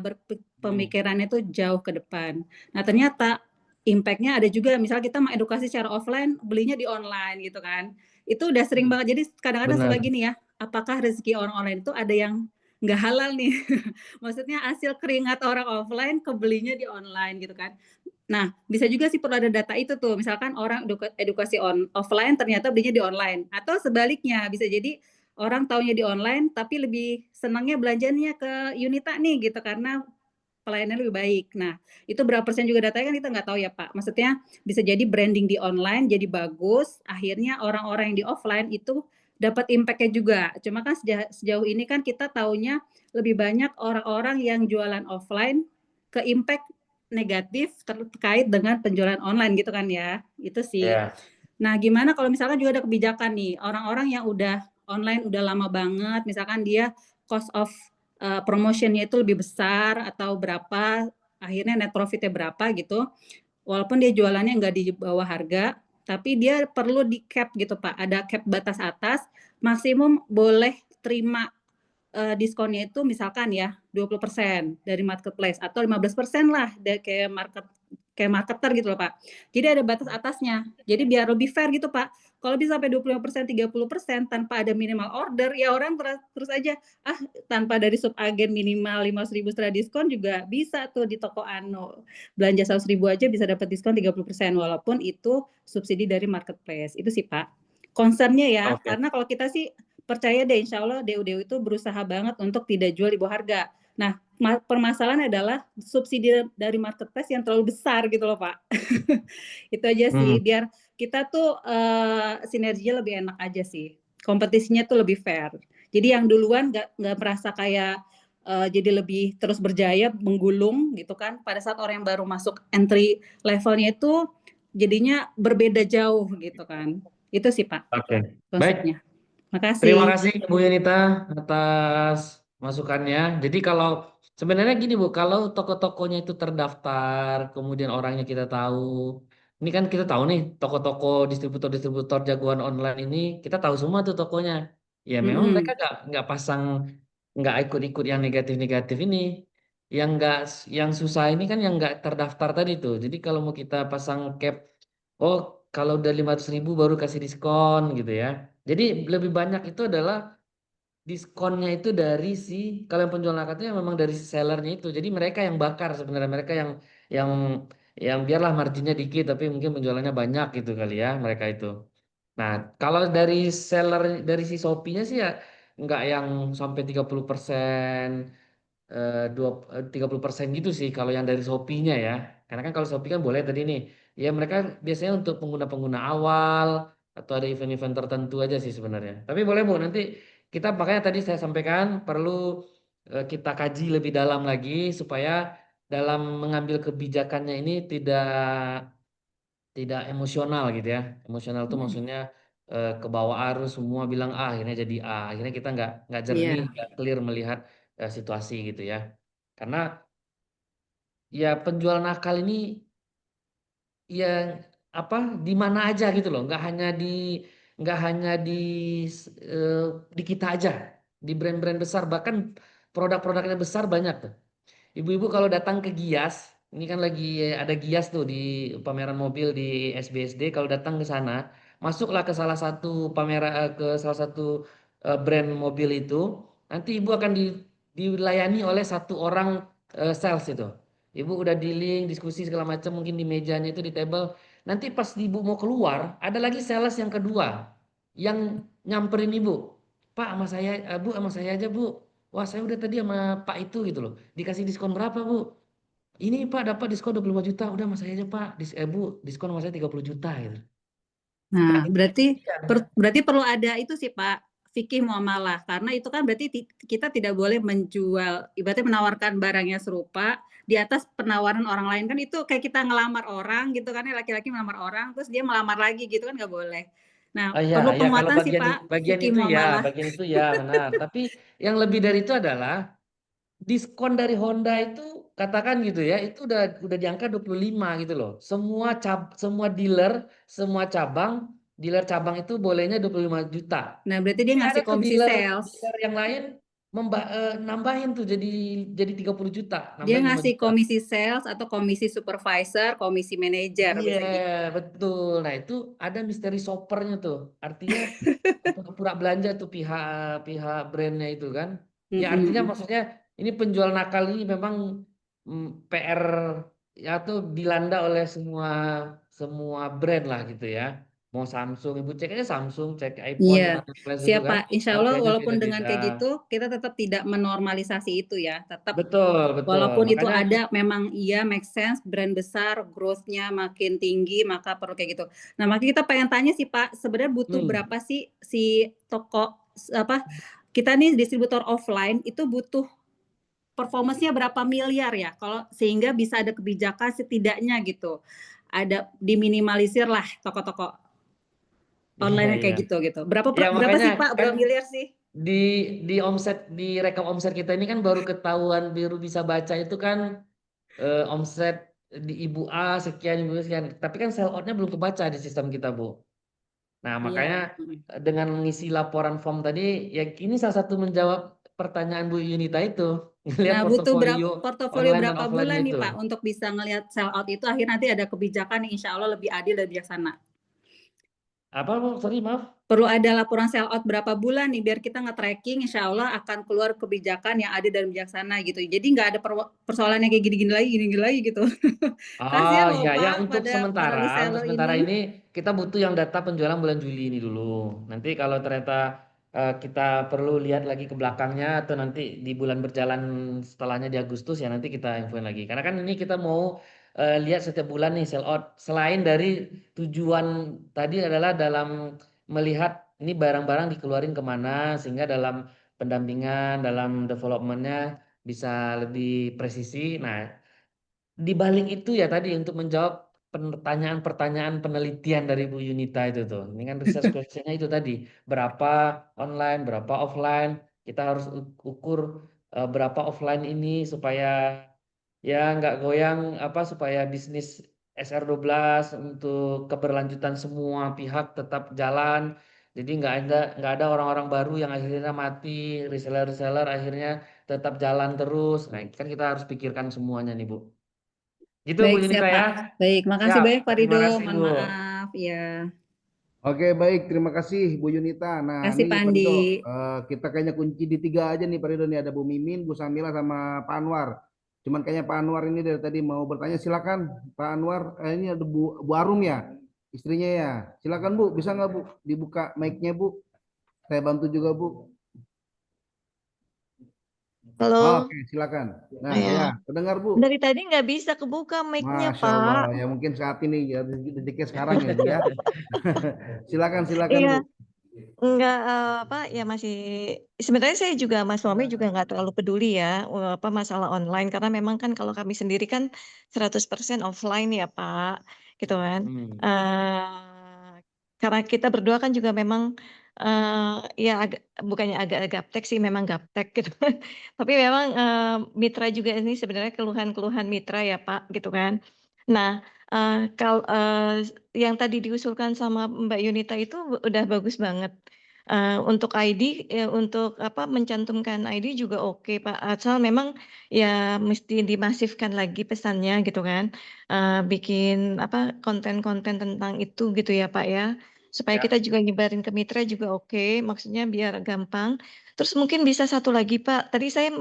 S13: pemikirannya tuh jauh ke depan. Nah ternyata impact-nya ada juga, misalnya kita mengedukasi secara offline, belinya di online gitu kan. Itu udah sering banget, jadi kadang-kadang suka
S10: Benar.
S13: gini ya, apakah rezeki orang online itu ada yang nggak halal nih? Maksudnya hasil keringat orang offline kebelinya di online gitu kan. Nah, bisa juga sih perlu ada data itu tuh. Misalkan orang edukasi offline ternyata belinya di online. Atau sebaliknya, bisa jadi orang taunya di online tapi lebih senangnya belanjanya ke Yunita nih gitu karena pelayanannya lebih baik. Nah, itu berapa persen juga datanya kan kita nggak tahu ya Pak. Maksudnya bisa jadi branding di online jadi bagus, akhirnya orang-orang yang di offline itu dapat impact-nya juga. Cuma kan sejauh ini kan kita taunya lebih banyak orang-orang yang jualan offline ke impact negatif terkait dengan penjualan online gitu kan ya. Itu sih.
S10: Ya.
S13: Nah, gimana kalau misalkan juga ada kebijakan nih, orang-orang yang udah online udah lama banget, misalkan dia cost of promotion-nya itu lebih besar atau berapa, akhirnya net profit-nya berapa gitu. Walaupun dia jualannya nggak di bawah harga, tapi dia perlu di cap gitu Pak. Ada cap batas atas, maksimum boleh terima diskonnya itu misalkan ya 20% dari marketplace atau 15% lah kayak marketer gitu loh Pak. Jadi ada batas atasnya. Jadi biar lebih fair gitu Pak. Kalau bisa sampai 25%, 30% tanpa ada minimal order, ya orang terus aja tanpa dari subagen minimal 500.000 setelah diskon juga bisa tuh di toko Ano. Belanja 100.000 aja bisa dapat diskon 30% walaupun itu subsidi dari marketplace. Itu sih Pak. Concern-nya ya, karena kalau kita sih percaya deh insya Allah DU-DU itu berusaha banget untuk tidak jual di bawah harga. Nah, permasalahan adalah subsidi dari marketplace yang terlalu besar gitu loh Pak. Itu aja sih, biar kita tuh sinerginya lebih enak aja sih. Kompetisinya tuh lebih fair. Jadi yang duluan nggak merasa kayak jadi lebih terus berjaya menggulung gitu kan. Pada saat orang yang baru masuk entry levelnya itu jadinya berbeda jauh gitu kan. Itu sih Pak.
S10: Oke. Baik.
S13: Konsepnya. Makasih.
S10: Terima kasih Bu Yunita atas masukannya. Jadi kalau sebenarnya gini Bu, kalau toko-tokonya itu terdaftar, kemudian orangnya kita tahu, ini kan kita tahu nih toko-toko distributor-distributor jagoan online ini kita tahu semua tuh tokonya. Ya memang mereka nggak pasang, nggak ikut-ikut yang negatif-negatif ini. Yang susah ini kan yang nggak terdaftar tadi tuh. Jadi kalau mau kita pasang cap, oh kalau udah 500.000 baru kasih diskon gitu ya. Jadi lebih banyak itu adalah diskonnya itu dari kalau yang penjual nakatnya memang dari si sellernya itu. Jadi mereka yang bakar sebenarnya, mereka yang yang biarlah marginnya dikit tapi mungkin penjualannya banyak gitu kali ya mereka itu. Nah, kalau dari seller dari si Shopee-nya sih ya nggak yang sampai 30%, 30% gitu sih kalau yang dari Shopee-nya ya. Karena kan kalau Shopee kan boleh tadi nih. Ya mereka biasanya untuk pengguna-pengguna awal atau ada event-event tertentu aja sih sebenarnya. Tapi boleh Bu, nanti kita makanya tadi saya sampaikan perlu kita kaji lebih dalam lagi supaya dalam mengambil kebijakannya ini tidak emosional gitu ya. Emosional itu maksudnya ke bawah arus semua bilang A akhirnya jadi A. Akhirnya kita nggak jernih, nggak clear melihat situasi gitu ya. Karena ya penjual nakal ini ya apa di mana aja gitu loh, nggak hanya di kita aja, di brand-brand besar bahkan produk-produknya besar banyak tuh. Ibu-ibu kalau datang ke Gias, ini kan lagi ada Gias tuh di pameran mobil di SBSD. Kalau datang ke sana, masuklah ke salah satu ke salah satu brand mobil itu. Nanti ibu akan dilayani oleh satu orang sales itu. Ibu udah dealing, diskusi segala macam, mungkin di mejanya itu di table. Nanti pas ibu mau keluar, ada lagi sales yang kedua yang nyamperin ibu. Pak, sama saya, Bu, sama saya aja, Bu. Wah, saya udah tadi sama Pak itu gitu loh. Dikasih diskon berapa, Bu? Ini Pak dapat diskon 25 juta. Udah sama saya aja, Pak. Bu, diskon sama saya 30 juta gitu.
S13: Nah, berarti
S10: Iya.
S13: berarti perlu ada itu sih Pak, fikih muamalah. Karena itu kan berarti kita tidak boleh menjual, ibaratnya menawarkan barang yang serupa di atas penawaran orang lain, kan itu kayak kita ngelamar orang gitu kan ya, laki-laki melamar orang terus dia melamar lagi gitu kan nggak boleh. Nah,
S10: Oh iya,
S13: perlu
S10: ya kalau
S13: penguatan sih
S10: bagian
S13: Pak,
S10: bagian
S13: fikih
S10: itu ya,
S13: muamalah.
S10: bagian itu ya benar. Tapi yang lebih dari itu adalah diskon dari Honda itu katakan gitu ya, itu udah di angka 25 gitu loh. Semua dealer, semua dealer cabang itu bolehnya 25 juta.
S13: Nah, berarti dia
S10: Tapi ada
S13: ngasih
S10: tuh
S13: komisi sales.
S10: dealer yang lain nambahin tuh jadi 30 juta,
S13: Dia
S10: nambahin 5
S13: ngasih
S10: juta.
S13: komisi sales atau komisi supervisor, komisi manajer,
S10: Iya,
S13: bisa gitu.
S10: betul. Nah, itu ada misteri shoppernya tuh. Artinya pura belanja tuh pihak pihak brandnya itu kan. Ya artinya maksudnya ini penjual nakal ini memang PR ya tuh dilanda oleh semua semua brand lah gitu ya. Mau Samsung, ibu cek aja Samsung, cek iPhone,
S13: Iya,
S10: Marketplace itu
S13: siap
S10: kan
S13: Pak. Insya Allah
S10: harganya
S13: walaupun dengan
S10: beda-beda.
S13: kayak gitu, kita tetap tidak menormalisasi itu ya. Tetap
S10: Betul, betul.
S13: walaupun itu
S10: Makanya
S13: ada, memang iya make sense, brand besar, growth-nya makin tinggi, maka perlu kayak gitu. Nah, makanya kita pengen tanya sih Pak, sebenarnya butuh berapa sih si toko apa kita nih distributor offline itu butuh performance-nya berapa miliar ya? Kalau sehingga bisa ada kebijakan setidaknya gitu. Ada diminimalisir lah toko-toko
S10: iya,
S13: online
S10: iya.
S13: kayak gitu. Berapa
S10: Ya
S13: berapa
S10: makanya
S13: sih Pak?
S10: kan
S13: Berapa miliar sih?
S10: di di rekap omset kita ini kan baru ketahuan baru bisa baca itu kan omset di ibu A sekian ibu A sekian, tapi kan sell outnya belum kebaca di sistem kita Bu. Nah makanya
S13: Iya.
S10: dengan mengisi laporan form tadi ya ini salah satu menjawab pertanyaan Bu Yunita itu ngelihat
S13: Nah, butuh
S10: portofolio
S13: portofolio
S10: online dan
S13: berapa
S10: offline
S13: bulan nih
S10: itu.
S13: Pak untuk bisa ngelihat sell out itu akhirnya nanti ada kebijakan yang insya Allah lebih adil dan bijaksana.
S10: Apa Bu? Sorry maaf.
S13: Perlu ada laporan sell out berapa bulan nih biar kita nge-tracking insya Allah akan keluar kebijakan yang adil dan bijaksana gitu. Jadi nggak ada persoalan yang kayak gini-gini lagi gitu.
S10: Oh
S13: Kasihan loh
S10: iya ya
S13: Pak
S10: untuk
S13: para reseller
S10: sementara
S13: ini.
S10: ini kita butuh yang data penjualan bulan Juli ini dulu. Nanti kalau ternyata kita perlu lihat lagi ke belakangnya atau nanti di bulan berjalan setelahnya di Agustus ya nanti kita infoin lagi. Karena kan ini kita mau lihat setiap bulan nih sell out. Selain dari tujuan tadi adalah dalam melihat ini barang-barang dikeluarin kemana sehingga dalam pendampingan, dalam developmentnya bisa lebih presisi. Nah, di balik itu ya tadi untuk menjawab pertanyaan-pertanyaan penelitian dari Bu Yunita itu tuh. Ini kan research questionnya itu tadi. Berapa online, berapa offline. Kita harus ukur berapa offline ini supaya ya nggak goyang apa supaya bisnis SR12 untuk keberlanjutan semua pihak tetap jalan. Jadi nggak ada orang-orang baru yang akhirnya mati, reseller-reseller akhirnya tetap jalan terus. Nah, kan kita harus pikirkan semuanya nih, Bu. Gitu Bu
S13: Baik,
S10: Yunita
S13: siap
S10: ya.
S13: Pak. Baik, makasih
S10: Siap.
S13: banyak Pak
S10: Terima
S13: Rido.
S10: kasih
S13: Mohon
S10: Bu.
S13: maaf ya.
S5: Oke, baik. Terima kasih Bu Yunita. Nah,
S13: Kasih
S5: nih
S13: Pak
S5: Pak
S13: Andi.
S5: Ridho, kita kayaknya kunci di 3 aja nih Pak Ridho nih. Ada Bu Mimin, Bu Samila, sama Pak Anwar. Cuman kayaknya Pak Anwar ini dari tadi mau bertanya. Silakan Pak Anwar. Ini ada Bu Arum ya, istrinya ya. Silakan Bu, bisa nggak Bu dibuka mic-nya Bu? Saya bantu juga Bu.
S14: Halo.
S5: Oke, silakan. Nah,
S14: Ya.
S5: ya, terdengar Bu.
S14: Dari tadi nggak bisa kebuka mic-nya,
S5: Masya Allah,
S14: Pak.
S5: ya mungkin saat ini ya detiknya sekarang ya Bu ya. Silakan
S14: Iya,
S5: Bu.
S14: nggak apa ya masih sebenarnya saya juga Mas suami juga nggak terlalu peduli ya apa masalah online karena memang kan kalau kami sendiri kan 100% offline ya Pak, gitu kan. Karena kita berdua kan juga memang ya bukannya agak gaptek sih memang gaptek gitu. Tapi memang mitra juga ini sebenarnya keluhan-keluhan mitra ya Pak, gitu kan. Nah, yang tadi diusulkan sama Mbak Yunita itu udah bagus banget. Untuk ID, untuk apa, mencantumkan ID juga oke, Pak, asal memang ya mesti dimasifkan lagi pesannya gitu kan. Bikin apa, konten-konten tentang itu gitu ya, Pak, ya. Supaya kita juga nyebarin ke mitra juga oke, maksudnya biar gampang. Terus mungkin bisa satu lagi, Pak, tadi saya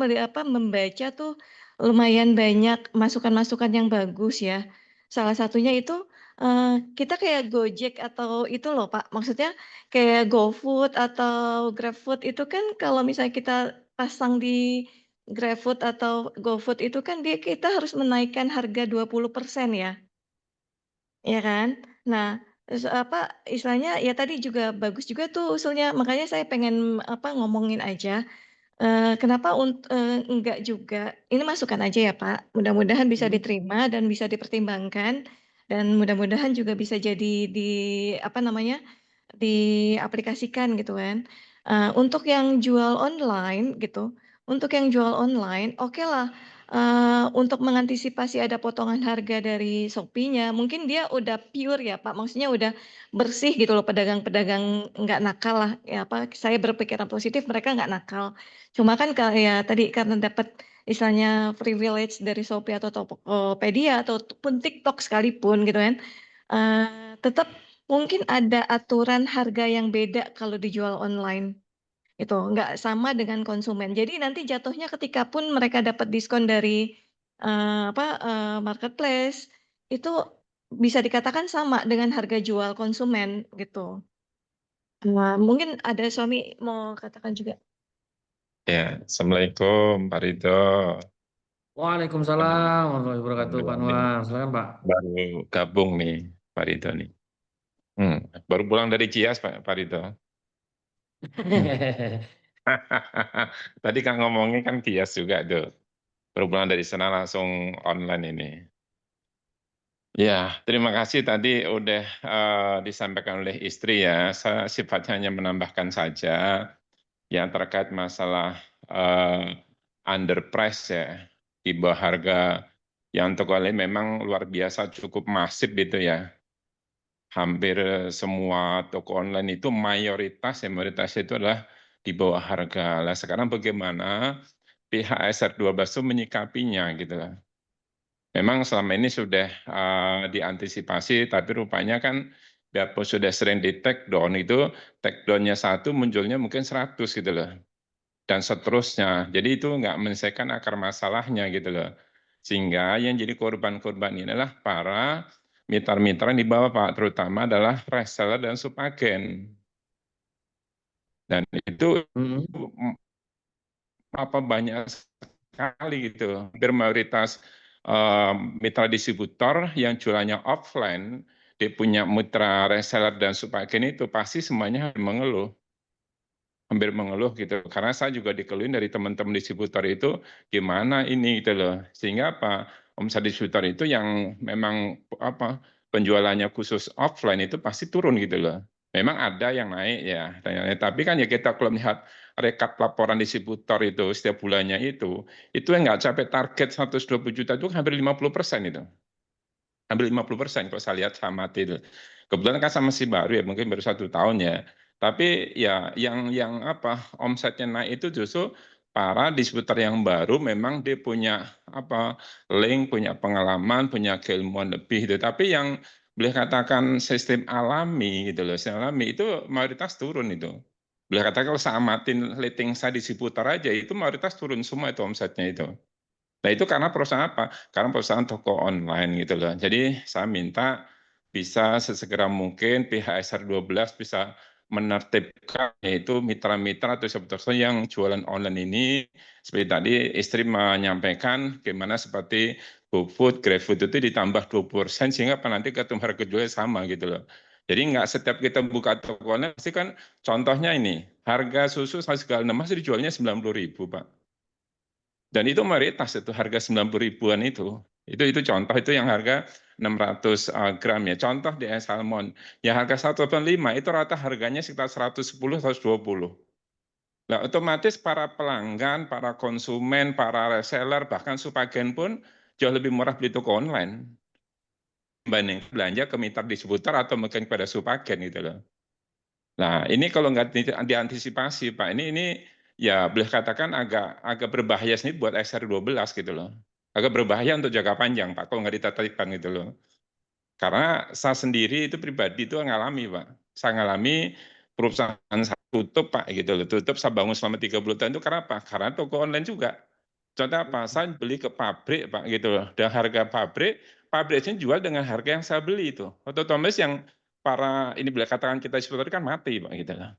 S14: membaca tuh lumayan banyak masukan-masukan yang bagus ya. Salah satunya itu, kita kayak Gojek atau itu loh, Pak, maksudnya kayak GoFood atau GrabFood itu kan kalau misalnya kita pasang di GrabFood atau GoFood itu kan kita harus menaikkan harga 20% ya. Iya kan? Nah, istilahnya ya tadi juga bagus juga tuh usulnya, makanya saya pengen ngomongin aja. Kenapa enggak juga ini masukan aja ya, Pak, mudah-mudahan bisa diterima dan bisa dipertimbangkan, dan mudah-mudahan juga bisa jadi diaplikasikan gitu kan. Untuk yang jual online gitu, okelah, untuk mengantisipasi ada potongan harga dari Shopee-nya, mungkin dia udah pure ya, Pak, maksudnya udah bersih gitu loh, pedagang-pedagang nggak nakal lah, ya saya berpikiran positif mereka nggak nakal. Cuma kan ya tadi karena dapat istilahnya privilege dari Shopee atau Tokopedia ataupun TikTok sekalipun gitu kan, tetap mungkin ada aturan harga yang beda kalau dijual online, itu nggak sama dengan konsumen. Jadi nanti jatuhnya ketika pun mereka dapat diskon dari, marketplace, itu bisa dikatakan sama dengan harga jual konsumen, gitu. Mungkin ada suami mau katakan juga.
S15: Ya, Assalamualaikum Pak Ridho.
S10: Waalaikumsalam warahmatullahi wabarakatuh, Pak
S15: Alhamdulillah nih,
S10: Anwar. Silakan, Pak.
S15: baru gabung nih Pak Ridho nih. Baru pulang dari Cias Pak Ridho. Tadi kan ngomongnya kan Cias juga tuh. Baru pulang dari sana langsung online ini. Ya, terima kasih tadi udah disampaikan oleh istri ya. Saya sifatnya hanya menambahkan saja yang terkait masalah underprice ya, di bawah harga yang untuk online memang luar biasa cukup masif gitu ya. Hampir semua toko online itu mayoritas itu adalah di bawah harga. Lah sekarang bagaimana pihak SR12 itu menyikapinya gitu lah. Memang selama ini sudah diantisipasi, tapi rupanya kan biarpun sudah sering di take down itu, take down-nya 1 munculnya mungkin 100 gitu loh. Dan seterusnya. Jadi itu nggak menyelesaikan akar masalahnya gitu loh. Sehingga yang jadi korban-korban ini adalah para mitra-mitra yang di bawah Pak, terutama adalah reseller dan subagen. Dan itu banyak sekali gitu. Hampir mayoritas mitra distributor yang jualannya offline, dia punya mitra reseller dan subagen itu pasti semuanya mengeluh. Hampir mengeluh gitu, karena saya juga dikeluhin dari teman-teman distributor itu, gimana ini gitu loh. Sehingga apa, omset distributor itu yang memang penjualannya khusus offline itu pasti turun gitu loh. Memang ada yang naik ya, tapi kan ya kita kalau melihat rekap laporan distributor itu setiap bulannya itu yang nggak capai target 120 juta itu hampir 50% itu. Hampir 50% kalau saya lihat sama itu. Kebetulan kan sama si baru ya, mungkin baru 1 tahun ya. Tapi ya yang omsetnya naik itu justru para distributor yang baru memang dia punya link, punya pengalaman, punya keilmuan lebih gitu. Tapi yang boleh katakan sistem alami gitu loh, sistem alami itu mayoritas turun itu. Boleh katakan kalau saya amatin rating saya distributor aja itu mayoritas turun semua itu omsetnya itu. Nah itu karena perusahaan apa? Karena perusahaan toko online gitu loh. Jadi saya minta bisa sesegera mungkin pihak SR12 bisa menertibkan yaitu mitra-mitra atau distributor yang jualan online ini. Seperti tadi istri menyampaikan gimana seperti GoFood, GrabFood itu ditambah 20% sehingga nanti ketemu harga jualnya sama gitu loh. Jadi nggak setiap kita buka toko online pasti kan contohnya ini harga susu segala masih dijualnya 90.000 Pak. Dan itu mayoritas itu harga 90 ribuan itu contoh itu yang harga 600 gram ya. Contoh di salmon, yang harga 185 itu rata harganya sekitar 110, 120. Nah, otomatis para pelanggan, para konsumen, para reseller, bahkan subagen pun jauh lebih murah beli toko online dibanding belanja ke mitra distributor atau mungkin kepada subagen gitu loh. Nah, ini kalau nggak diantisipasi, Pak, ini ya boleh katakan agak berbahaya sih buat SR12 gitu loh. Agak berbahaya untuk jangka panjang, Pak, kalau nggak ditertibkan gitu loh. Karena saya sendiri itu pribadi itu ngalami, Pak. Saya ngalami perusahaan saya tutup, Pak, gitu loh. Tutup saya bangun selama 30 tahun itu karena apa? Karena toko online juga. Contoh apa? Saya beli ke pabrik, Pak, gitu loh. Dan harga pabriknya jual dengan harga yang saya beli itu. Otomatis yang para ini boleh katakan kita distributor kan mati, Pak, gitu loh.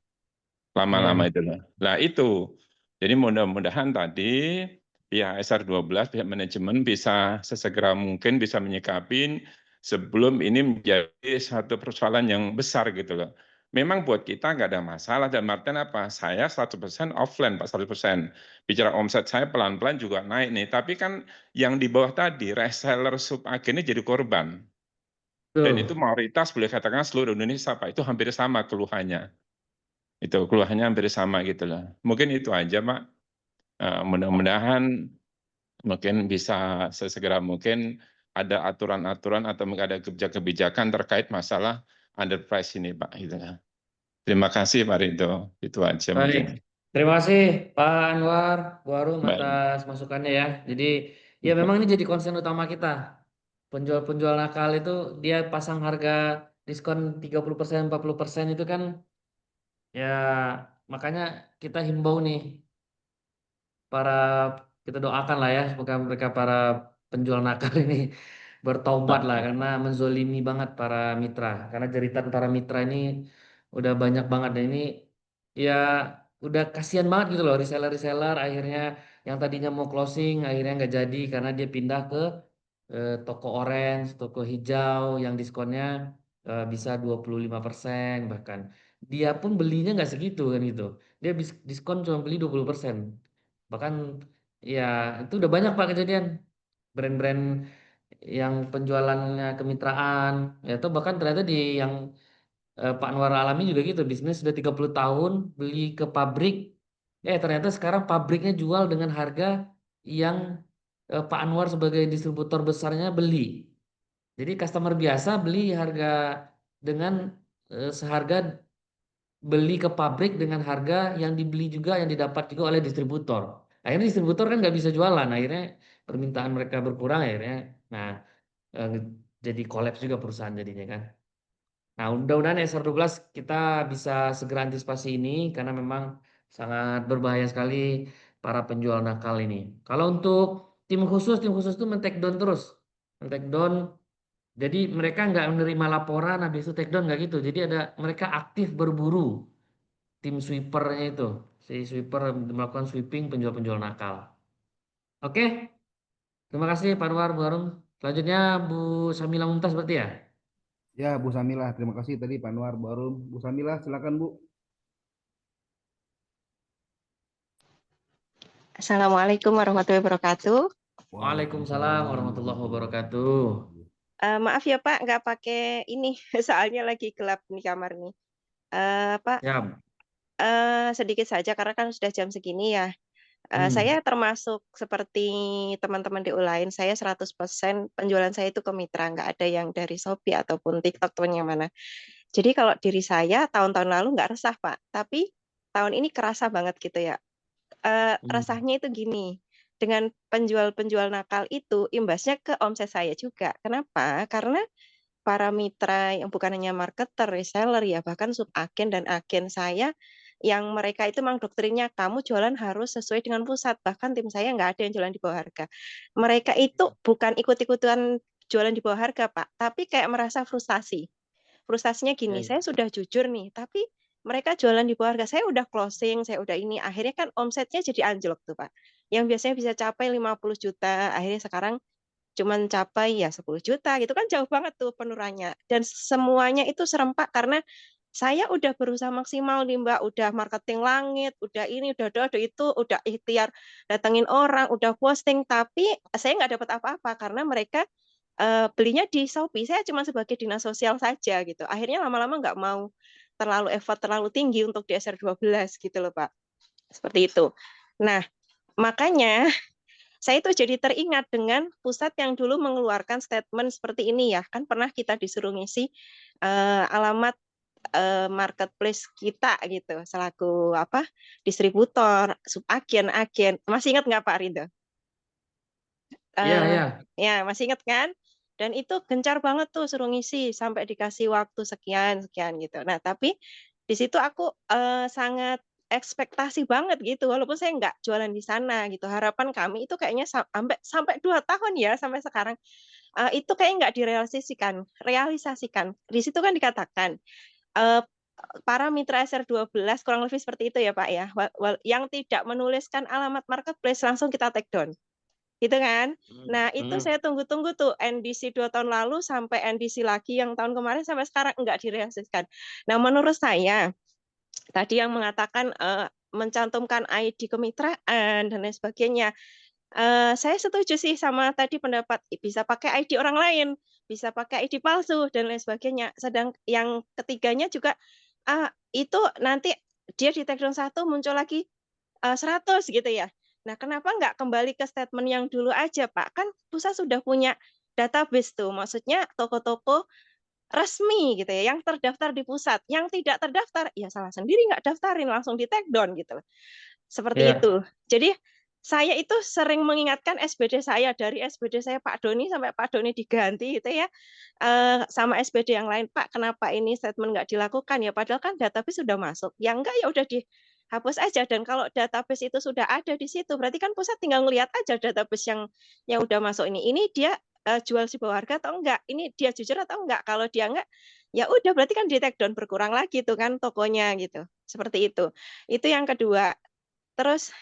S15: Lama-lama itu loh. Nah itu. Jadi mudah-mudahan tadi pihak SR12, pihak manajemen bisa sesegera mungkin bisa menyikapin sebelum ini menjadi satu persoalan yang besar gitu loh. Memang buat kita nggak ada masalah, dan artian apa? Saya 100% offline, Pak, 100%. Bicara omset saya pelan-pelan juga naik nih, tapi kan yang di bawah tadi, reseller subagen ini jadi korban. Dan itu mayoritas boleh katakan seluruh Indonesia, Pak, itu hampir sama keluhannya. Itu keluhannya hampir sama gitu loh. Mungkin itu aja, Pak. Mudah-mudahan mungkin bisa sesegera mungkin ada aturan-aturan atau mungkin ada kebijakan terkait masalah underprice ini, Pak. Gitu. Terima kasih, Pak Ridho. Itu aja mungkin.
S10: Baik, terima kasih Pak Anwar, Bu Arum
S15: Baik.
S10: atas masukannya ya. Jadi ya memang ini jadi concern utama kita. Penjual-penjual nakal itu dia pasang harga diskon 30%, 40% itu kan ya makanya kita himbau nih kita doakan lah ya semoga mereka para penjual nakal ini bertaubat lah karena menzolimi banget para mitra. Karena jeritan para mitra ini udah banyak banget dan ini ya udah kasihan banget gitu loh reseller-reseller akhirnya yang tadinya mau closing akhirnya nggak jadi karena dia pindah ke toko orange, toko hijau yang diskonnya bisa 25% bahkan. Dia pun belinya nggak segitu kan gitu. Dia diskon cuma beli 20%. Bahkan ya itu udah banyak Pak kejadian brand-brand yang penjualannya kemitraan ya itu bahkan ternyata di yang Pak Anwar alami juga gitu bisnis sudah 30 tahun beli ke pabrik ternyata sekarang pabriknya jual dengan harga yang Pak Anwar sebagai distributor besarnya beli. Jadi customer biasa beli harga dengan seharga beli ke pabrik dengan harga yang dibeli juga yang didapat juga oleh distributor. Akhirnya distributor kan nggak bisa jualan, akhirnya permintaan mereka berkurang akhirnya. Nah, jadi kolaps juga perusahaan jadinya kan. Nah, mudah-mudahan SR12 kita bisa segera antisipasi ini karena memang sangat berbahaya sekali para penjual nakal ini. Kalau untuk tim khusus itu men-take down terus. Men-take down, jadi mereka nggak menerima laporan habis itu take down nggak gitu. Jadi mereka aktif berburu. Tim sweepernya itu. Si sweeper melakukan sweeping penjual-penjual nakal. Oke, terima kasih Pak Anwar, Bu Arum. Selanjutnya Bu Samila Mumtaz berarti ya?
S5: Ya, Bu Samilah, terima kasih tadi Pak Anwar, Bu Arum. Bu Samilah, silakan Bu.
S16: Assalamualaikum warahmatullahi wabarakatuh.
S10: Waalaikumsalam warahmatullahi wabarakatuh.
S16: Maaf ya Pak, nggak pakai ini, soalnya lagi gelap nih kamar nih. Pak,
S10: Ya.
S16: sedikit saja karena kan sudah jam segini ya. Saya termasuk seperti teman-teman DU lain, saya 100% penjualan saya itu ke mitra, nggak ada yang dari Shopee ataupun TikTok ataupun yang mana. Jadi kalau diri saya tahun-tahun lalu nggak resah Pak, tapi tahun ini kerasa banget gitu ya. Resahnya itu gini, dengan penjual-penjual nakal itu imbasnya ke omset saya juga. Kenapa? Karena para mitra yang bukan hanya marketer, reseller ya, bahkan subagen dan agen saya yang mereka itu memang doktrinnya kamu jualan harus sesuai dengan pusat. Bahkan tim saya nggak ada yang jualan di bawah harga. Mereka itu bukan ikut-ikutan jualan di bawah harga, Pak, tapi kayak merasa frustasi. Frustasinya gini, saya sudah jujur nih, tapi mereka jualan di bawah harga. Saya udah closing, saya udah ini. Akhirnya kan omsetnya jadi anjlok tuh, Pak. Yang biasanya bisa capai 50 juta, akhirnya sekarang cuman capai ya 10 juta gitu kan jauh banget tuh penururannya. Dan semuanya itu serempak karena saya udah berusaha maksimal nih Mbak, udah marketing langit, udah ini, udah itu, udah ikhtiar datengin orang, udah posting, tapi saya nggak dapat apa-apa karena mereka belinya di Shopee. Saya cuma sebagai dinas sosial saja gitu. Akhirnya lama-lama nggak mau terlalu effort terlalu tinggi untuk di SR12 gitu loh Pak. Seperti itu. Nah, makanya saya itu jadi teringat dengan pusat yang dulu mengeluarkan statement seperti ini ya. Kan pernah kita disuruh ngisi alamat marketplace kita gitu selaku distributor, subagen, agen. Masih ingat nggak Pak Ridho?
S10: Iya.
S16: Ya, masih ingat kan? Dan itu gencar banget tuh suruh ngisi sampai dikasih waktu sekian gitu. Nah, tapi di situ aku sangat ekspektasi banget gitu walaupun saya nggak jualan di sana gitu. Harapan kami itu kayaknya sampai 2 tahun ya sampai sekarang itu kayak nggak realisasikan. Di situ kan dikatakan para mitra SR12 kurang lebih seperti itu ya Pak ya. Yang tidak menuliskan alamat marketplace langsung kita take down. gitu kan. Nah, itu saya tunggu-tunggu tuh NDC 2 tahun lalu sampai NDC lagi yang tahun kemarin sampai sekarang enggak direalisasikan. Nah, menurut saya tadi yang mengatakan mencantumkan ID kemitraan dan lain sebagainya. Saya setuju sih sama tadi pendapat bisa pakai ID orang lain, bisa pakai ID palsu dan lain sebagainya. Sedang yang ketiganya juga itu nanti dia di takedown 1 muncul lagi 100 gitu ya. Nah, kenapa nggak kembali ke statement yang dulu aja, Pak? Kan pusat sudah punya database tuh, maksudnya toko-toko resmi gitu ya, yang terdaftar di pusat. Yang tidak terdaftar, ya salah sendiri nggak daftarin, langsung di take down gitu loh. Seperti
S10: Iya.
S16: itu. Jadi saya itu sering mengingatkan SBD saya, dari SBD saya Pak Doni sampai Pak Doni diganti gitu ya, sama SBD yang lain, "Pak, kenapa ini statement nggak dilakukan ya? Padahal kan database sudah masuk." Ya enggak, ya udah dihapus aja. Dan kalau database itu sudah ada di situ, berarti kan pusat tinggal ngelihat aja database yang udah masuk ini dia jual di bawah harga atau enggak, ini dia jujur atau enggak. Kalau dia enggak, ya udah berarti kan di take down, berkurang lagi tuh kan tokonya gitu. Seperti itu. Itu yang kedua. Terus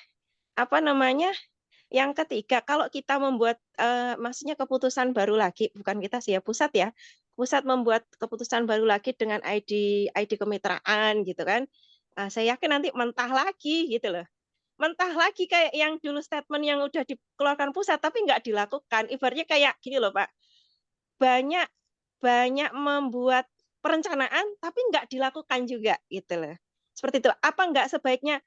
S16: apa namanya, yang ketiga, kalau kita membuat maksudnya keputusan baru lagi, bukan kita sih ya, pusat ya. Pusat membuat keputusan baru lagi dengan ID kemitraan gitu kan. Saya yakin nanti mentah lagi gitu loh. Mentah lagi kayak yang dulu statement yang udah dikeluarkan pusat tapi nggak dilakukan. Ibaratnya kayak gini loh, Pak. Banyak banyak membuat perencanaan tapi nggak dilakukan juga gitu loh. Seperti itu. Apa nggak sebaiknya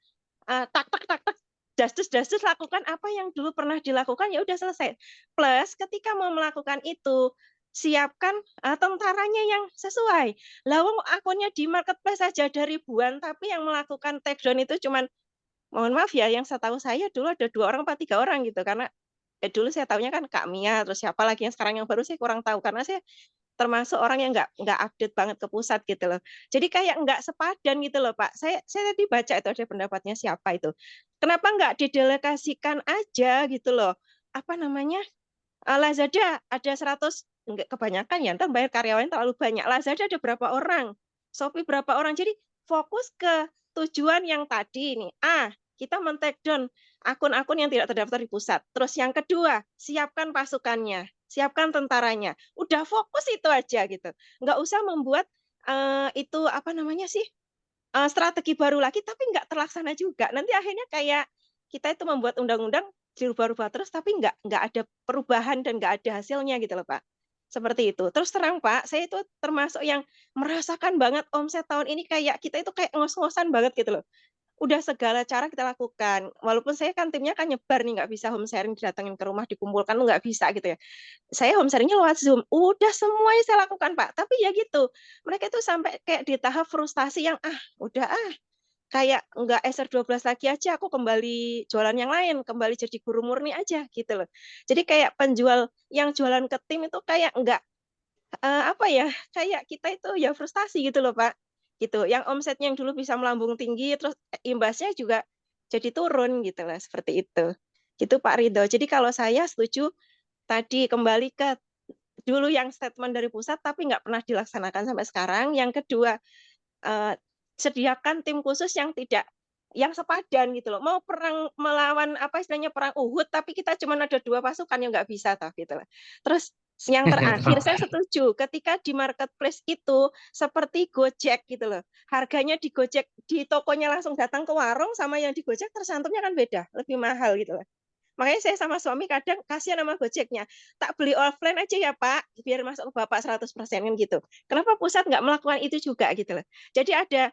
S16: tak tak tak tak dastus lakukan apa yang dulu pernah dilakukan, ya udah selesai. Plus ketika mau melakukan itu, siapkan tentaranya yang sesuai. Lah wong akunnya di marketplace saja ada ribuan, tapi yang melakukan take down itu cuman, mohon maaf ya, yang setahu saya dulu ada 2 orang apa 3 orang gitu. Karena dulu saya tahunya kan Kak Mia, terus siapa lagi yang sekarang yang baru saya kurang tahu karena saya termasuk orang yang nggak update banget ke pusat gitu loh. Jadi kayak nggak sepadan gitu loh, Pak. Saya tadi baca itu ada pendapatnya siapa itu. Kenapa nggak didelegasikan aja gitu loh? Apa namanya? Lazada ada 100, nggak kebanyakan ya, entar bayar karyawan terlalu banyak. Lazada ada berapa orang? Shopee berapa orang? Jadi fokus ke tujuan yang tadi ini. Kita men-take down akun-akun yang tidak terdaftar di pusat. Terus yang kedua, siapkan pasukannya, siapkan tentaranya. Udah fokus itu aja gitu. Nggak usah membuat itu apa namanya sih? Strategi baru lagi tapi nggak terlaksana juga. Nanti akhirnya kayak kita itu membuat undang-undang dirubah-rubah terus tapi nggak ada perubahan dan nggak ada hasilnya gitu loh, Pak. Seperti itu. Terus terang, Pak, saya itu termasuk yang merasakan banget omset tahun ini kayak kita itu kayak ngos-ngosan banget gitu loh. Udah segala cara kita lakukan. Walaupun saya kan timnya kan nyebar nih, nggak bisa home sharing didatengin ke rumah, dikumpulkan, nggak bisa gitu ya. Saya home sharing-nya lewat Zoom. Udah semuanya saya lakukan, Pak. Tapi ya gitu, mereka itu sampai kayak di tahap frustasi yang, udah kayak nggak SR12 lagi aja, aku kembali jualan yang lain, kembali jadi guru murni aja gitu loh. Jadi kayak penjual yang jualan ke tim itu kayak nggak, apa ya, kayak kita itu ya frustasi gitu loh, Pak. Gitu, yang omsetnya yang dulu bisa melambung tinggi, terus imbasnya juga jadi turun gitu lah, seperti itu. Gitu Pak Ridho. Jadi kalau saya setuju tadi kembali ke dulu yang statement dari pusat tapi nggak pernah dilaksanakan sampai sekarang. Yang kedua, sediakan tim khusus yang sepadan gitu loh. Mau perang melawan apa istilahnya perang Uhud tapi kita cuma ada 2 pasukan yang nggak bisa toh gitu loh. Terus yang terakhir saya setuju ketika di marketplace itu seperti Gojek gitu loh. Harganya di Gojek di tokonya langsung datang ke warung sama yang di Gojek tersantumnya kan beda, lebih mahal gitu loh. Makanya saya sama suami kadang kasihan sama Gojeknya. Tak beli offline aja ya Pak, biar masuk ke Bapak 100% kan gitu. Kenapa pusat nggak melakukan itu juga gitu loh. Jadi ada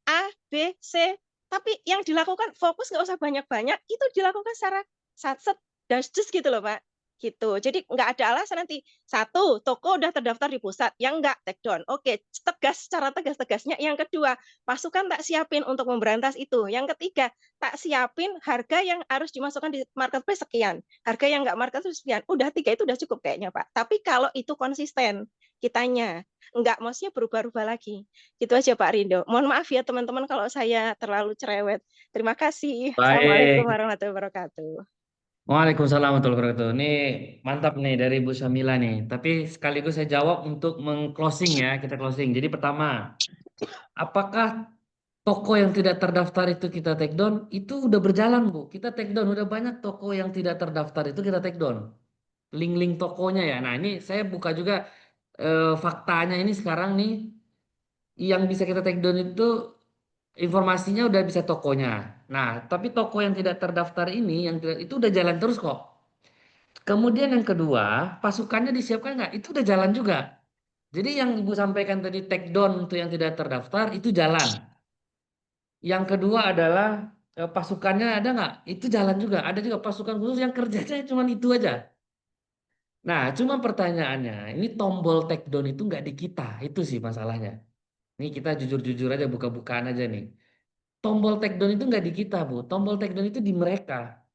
S16: A, B, C, tapi yang dilakukan fokus nggak usah banyak-banyak, itu dilakukan secara satset, dasdus gitu loh Pak. Gitu. Jadi nggak ada alasan nanti, 1, toko udah terdaftar di pusat, yang enggak, take down. Oke, tegas, secara tegas-tegasnya. Yang kedua, pasukan tak siapin untuk memberantas itu. Yang ketiga, tak siapin harga yang harus dimasukkan di marketplace sekian. Harga yang nggak marketplace sekian. Udah 3 itu udah cukup kayaknya Pak. Tapi kalau itu konsisten, kitanya nggak maksudnya berubah-ubah lagi. Gitu aja Pak Rindo. Mohon maaf ya teman-teman kalau saya terlalu cerewet. Terima kasih. Assalamualaikum
S10: Baik.
S16: warahmatullahi wabarakatuh.
S10: Waalaikumsalam warahmatullahi wabarakatuh. Ini mantap nih dari Bu Syamila nih. Tapi sekaligus saya jawab untuk meng-closing ya, kita closing. Jadi pertama, apakah toko yang tidak terdaftar itu kita take down, itu udah berjalan Bu. Kita take down, udah banyak toko yang tidak terdaftar itu kita take down. Link-link tokonya ya. Nah ini saya buka juga faktanya ini sekarang nih, yang bisa kita take down itu informasinya udah bisa tokonya. Nah tapi toko yang tidak terdaftar ini, itu udah jalan terus kok. Kemudian yang kedua, pasukannya disiapkan nggak? Itu udah jalan juga. Jadi yang Ibu sampaikan tadi take down untuk yang tidak terdaftar itu jalan. Yang kedua adalah pasukannya ada nggak? Itu jalan juga. Ada juga pasukan khusus yang kerjanya cuma itu aja. Nah, cuma pertanyaannya, ini tombol take down itu nggak di kita, itu sih masalahnya. Ini kita jujur-jujur aja, buka-bukaan aja nih. Tombol take down itu nggak di kita, Bu. Tombol take down itu di mereka.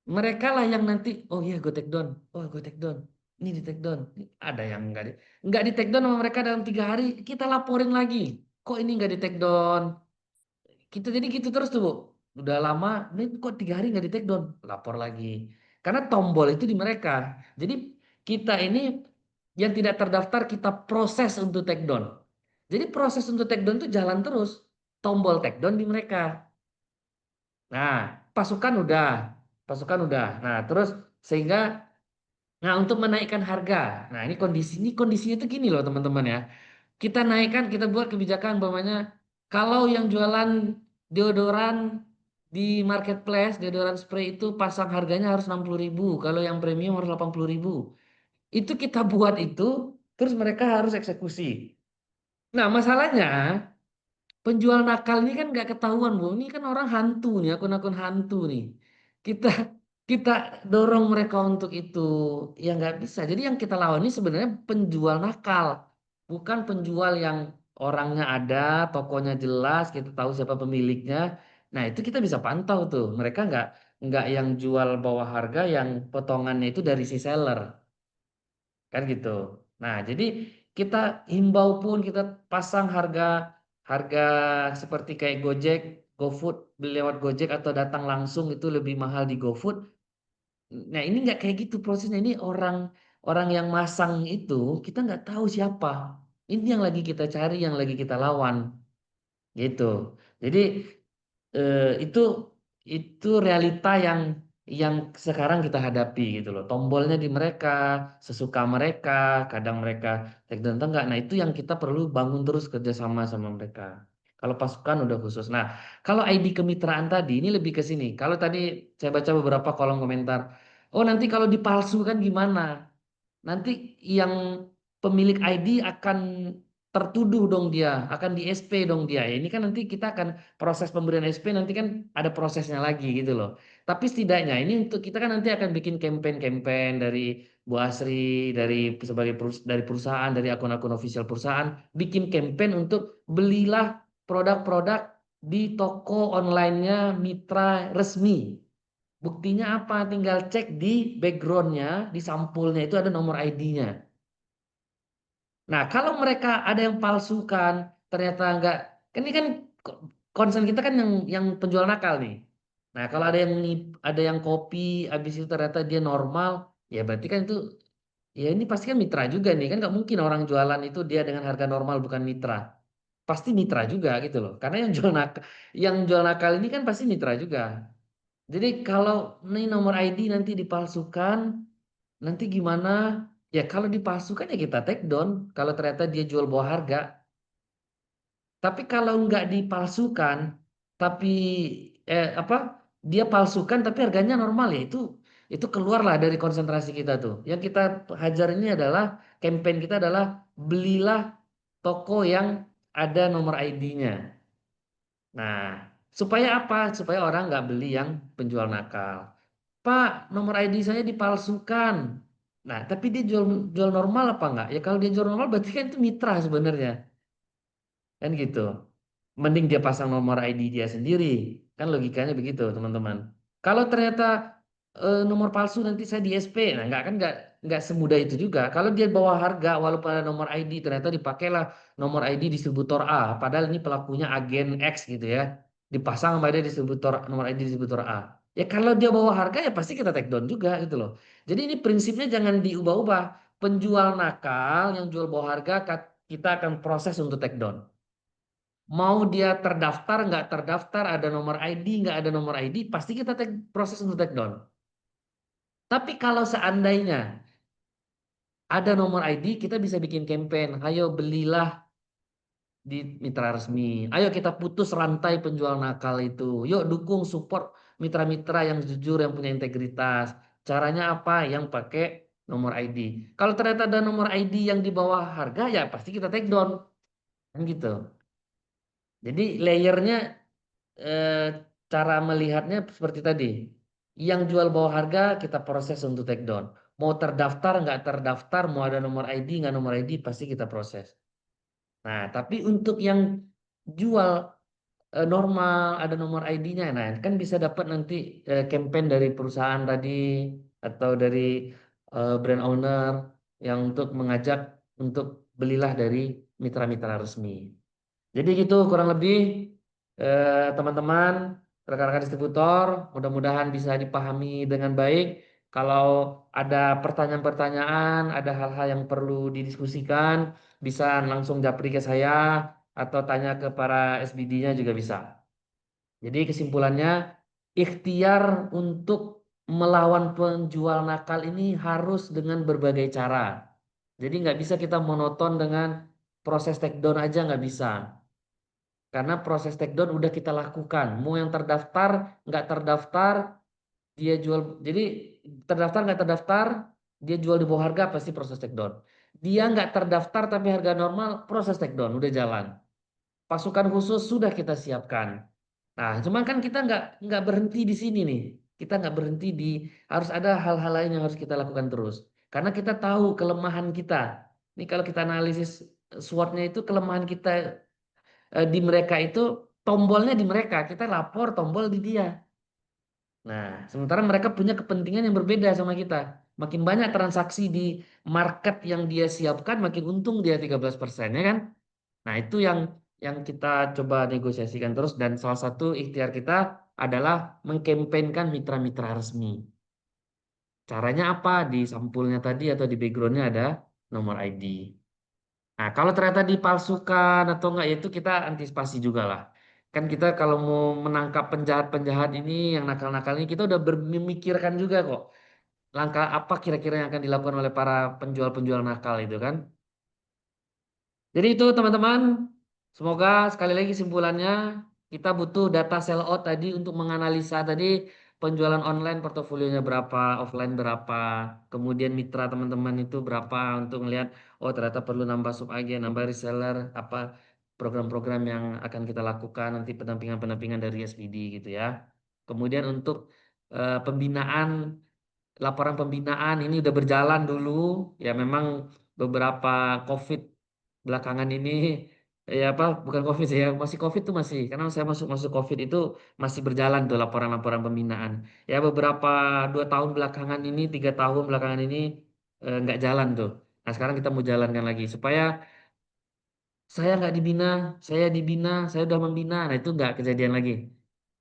S10: Mereka lah yang nanti, oh iya gue take down, oh gue take down, ini di take down. Ada yang nggak di take down sama mereka dalam 3 hari, kita laporin lagi. Kok ini nggak di take down? Kita jadi gitu terus tuh Bu. Udah lama, ini kok 3 hari nggak di take down, lapor lagi. Karena tombol itu di mereka. Jadi kita ini yang tidak terdaftar kita proses untuk take down. Jadi proses untuk take down itu jalan terus. Tombol take down di mereka. Nah, pasukan udah. Nah, terus sehingga untuk menaikkan harga. Nah, ini kondisinya itu gini loh teman-teman ya. Kita naikkan, kita buat kebijakan umpamanya kalau yang jualan deodoran di marketplace, deodoran spray itu pasang harganya harus 60.000, kalau yang premium harus 80.000. Itu kita buat itu, terus mereka harus eksekusi. Nah, masalahnya penjual nakal ini kan nggak ketahuan Bu. Ini kan orang hantu nih, akun-akun hantu nih. Kita kita dorong mereka untuk itu, ya nggak bisa. Jadi yang kita lawan ini sebenarnya penjual nakal, bukan penjual yang orangnya ada, tokonya jelas, kita tahu siapa pemiliknya. Nah itu kita bisa pantau tuh. Mereka nggak yang jual bawah harga, yang potongannya itu dari si seller, kan gitu. Nah jadi kita himbau pun kita pasang harga seperti kayak Gojek, GoFood, beli lewat Gojek atau datang langsung itu lebih mahal di GoFood. Nah ini nggak kayak gitu prosesnya. Ini orang yang masang itu kita nggak tahu siapa. Ini yang lagi kita cari, yang lagi kita lawan, gitu. Jadi itu realita yang sekarang kita hadapi gitu loh. Tombolnya di mereka, sesuka mereka, kadang mereka take down enggak. Nah itu yang kita perlu bangun terus kerjasama sama mereka. Kalau pasukan udah khusus. Nah kalau ID kemitraan tadi ini lebih ke sini. Kalau tadi saya baca beberapa kolom komentar, oh nanti kalau dipalsukan gimana? Nanti yang pemilik ID akan tertuduh dong dia, akan di SP dong dia. Ini kan nanti kita akan proses pemberian SP nanti kan ada prosesnya lagi gitu loh. Tapi setidaknya ini untuk kita kan nanti akan bikin campaign dari Bu Asri, dari perusahaan, dari akun-akun official perusahaan, bikin campaign untuk belilah produk-produk di toko online-nya mitra resmi. Buktinya apa? Tinggal cek di background-nya, di sampulnya itu ada nomor ID-nya. Nah, kalau mereka ada yang palsukan, ternyata enggak, kan ini kan concern kita kan yang penjual nakal nih. Nah, kalau ada yang copy, habis itu ternyata dia normal, ya berarti kan itu, ya ini pasti kan mitra juga nih, kan nggak mungkin orang jualan itu dia dengan harga normal bukan mitra. Pasti mitra juga gitu loh, karena yang jual nakal ini kan pasti mitra juga. Jadi kalau ini nomor ID nanti dipalsukan, nanti gimana? Ya kalau dipalsukan ya kita take down kalau ternyata dia jual bawah harga. Tapi kalau nggak dipalsukan, tapi dia palsukan tapi harganya normal ya itu keluarlah dari konsentrasi kita tuh. Yang kita hajar ini adalah campaign kita adalah belilah toko yang ada nomor ID-nya. Nah, supaya apa? Supaya orang nggak beli yang penjual nakal. Pak, nomor ID saya dipalsukan. Nah, tapi dia jual normal apa enggak? Ya kalau dia jual normal berarti kan itu mitra sebenarnya. Kan gitu. Mending dia pasang nomor ID dia sendiri. Kan logikanya begitu, teman-teman. Kalau ternyata nomor palsu nanti saya di SP. Nah, enggak semudah itu juga. Kalau dia bawa harga walaupun ada nomor ID ternyata dipakailah nomor ID distributor A, padahal ini pelakunya agen X gitu ya. Dipasang sama dia nomor ID distributor A. Ya kalau dia bawa harga ya pasti kita take down juga gitu loh. Jadi ini prinsipnya jangan diubah-ubah. Penjual nakal yang jual bawah harga kita akan proses untuk take down. Mau dia terdaftar, nggak terdaftar, ada nomor ID, nggak ada nomor ID, pasti kita proses untuk take down. Tapi kalau seandainya ada nomor ID, kita bisa bikin campaign. Ayo belilah di mitra resmi. Ayo kita putus rantai penjual nakal itu. Yuk dukung support mitra-mitra yang jujur, yang punya integritas. Caranya apa? Yang pakai nomor ID. Kalau ternyata ada nomor ID yang di bawah harga, ya pasti kita take down. Kan gitu. Jadi layernya cara melihatnya seperti tadi. Yang jual bawah harga kita proses untuk take down. Mau terdaftar nggak terdaftar, mau ada nomor ID nggak nomor ID, pasti kita proses. Nah, tapi untuk yang jual normal ada nomor ID-nya, nah kan bisa dapat nanti campaign dari perusahaan tadi atau dari brand owner yang untuk mengajak untuk belilah dari mitra-mitra resmi. Jadi gitu kurang lebih teman-teman, rekan-rekan distributor, mudah-mudahan bisa dipahami dengan baik. Kalau ada pertanyaan-pertanyaan, ada hal-hal yang perlu didiskusikan, bisa langsung japri ke saya atau tanya ke para SBD-nya juga bisa. Jadi kesimpulannya, ikhtiar untuk melawan penjual nakal ini harus dengan berbagai cara. Jadi nggak bisa kita monoton dengan proses take down aja, nggak bisa. Karena proses take down udah kita lakukan. Mau yang terdaftar, nggak terdaftar, dia jual. Jadi terdaftar nggak terdaftar, dia jual di bawah harga, pasti proses take down. Dia nggak terdaftar tapi harga normal, proses take down, udah jalan. Pasukan khusus sudah kita siapkan. Nah, cuman kan kita nggak berhenti di sini nih. Kita nggak berhenti harus ada hal-hal lain yang harus kita lakukan terus. Karena kita tahu kelemahan kita. Ini kalau kita analisis SWOT-nya itu kelemahan kita di mereka itu tombolnya di mereka, kita lapor tombol di dia. Nah, sementara mereka punya kepentingan yang berbeda sama kita. Makin banyak transaksi di market yang dia siapkan, makin untung dia 13%, ya kan? Nah, itu yang kita coba negosiasikan terus, dan salah satu ikhtiar kita adalah mengkampanyekan mitra-mitra resmi. Caranya apa? Di sampulnya tadi atau di backgroundnya ada nomor ID. Nah, kalau ternyata dipalsukan atau enggak, itu kita antisipasi juga lah. Kan kita kalau mau menangkap penjahat-penjahat ini, yang nakal-nakal ini, kita udah memikirkan juga kok. Langkah apa kira-kira yang akan dilakukan oleh para penjual-penjual nakal itu kan. Jadi itu teman-teman, semoga sekali lagi kesimpulannya, kita butuh data sell out tadi untuk menganalisa tadi penjualan online portofolionya berapa, offline berapa, kemudian mitra teman-teman itu berapa untuk melihat, oh ternyata perlu nambah sub-agen, nambah reseller, apa program-program yang akan kita lakukan, nanti pendampingan-pendampingan dari SBD gitu ya. Kemudian untuk pembinaan, laporan pembinaan ini udah berjalan dulu, ya memang beberapa COVID belakangan ini ya apa bukan COVID ya, masih COVID tuh masih, karena saya masuk COVID itu masih berjalan tuh laporan-laporan pembinaan ya, beberapa 2 tahun belakangan ini, 3 tahun belakangan ini nggak jalan tuh. Nah sekarang kita mau jalankan lagi supaya saya nggak dibina, saya dibina, saya udah membina, nah itu nggak kejadian lagi.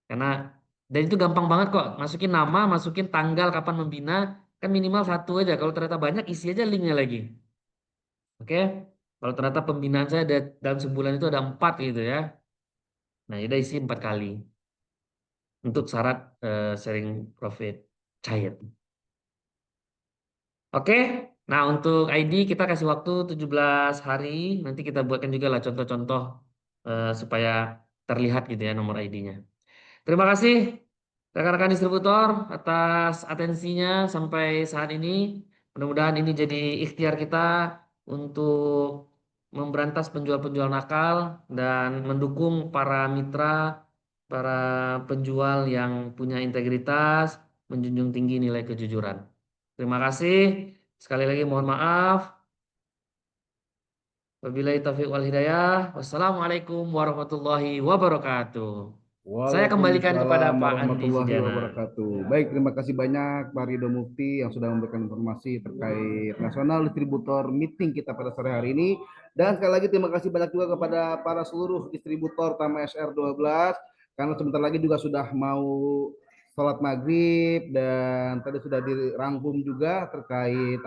S10: Karena dan itu gampang banget kok, masukin nama, masukin tanggal kapan membina, kan minimal 1 aja, kalau ternyata banyak isi aja linknya lagi. Oke, kalau ternyata pembinaan saya ada dalam sebulan itu ada 4 gitu ya. Nah, udah isi 4 kali untuk syarat sharing profit cair. Oke, nah untuk ID kita kasih waktu 17 hari. Nanti kita buatkan juga lah contoh-contoh supaya terlihat gitu ya nomor ID-nya. Terima kasih rekan-rekan distributor atas atensinya sampai saat ini. Mudah-mudahan ini jadi ikhtiar kita untuk memberantas penjual-penjual nakal dan mendukung para mitra, para penjual yang punya integritas, menjunjung tinggi nilai kejujuran. Terima kasih. Sekali lagi mohon maaf. Wabillahi taufiq wal hidayah. Wassalamualaikum warahmatullahi wabarakatuh. Saya kembalikan kepada
S5: Waalaikumsalam
S10: Pak Andi
S5: warahmatullahi
S10: Sujana.
S5: wabarakatuh. Baik, terima kasih banyak Pak Ridho Mufti yang sudah memberikan informasi terkait Nasional Distributor Meeting kita pada sore hari ini. Dan sekali lagi terima kasih banyak juga kepada para seluruh distributor Tama SR 12, karena sebentar lagi juga sudah mau sholat maghrib, dan tadi sudah dirangkum juga terkait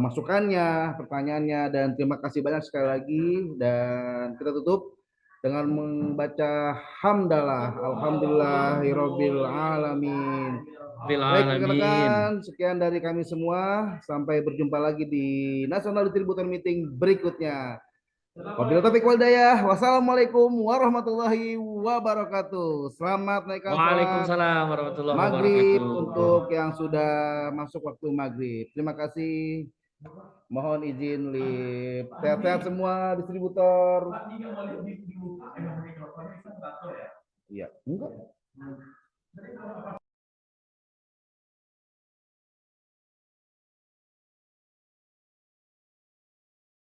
S5: masukannya, pertanyaannya, dan terima kasih banyak sekali lagi, dan kita tutup dengan membaca hamdalah. Alhamdulillahirabbil alamin.
S10: Bil
S5: Baik
S10: alamin.
S5: rekan-rekan, sekian dari kami semua. Sampai berjumpa lagi di National Distributor Meeting berikutnya. Wabillahi taufiq wal hidayah. Wassalamualaikum warahmatullahi wabarakatuh. Selamat naikkan salat
S10: Waalaikumsalam warahmatullahi
S5: maghrib
S10: wabarakatuh.
S5: untuk yang sudah masuk waktu maghrib. Terima kasih. Mohon izin live. Sehat-sehat semua distributor. Iya, enggak.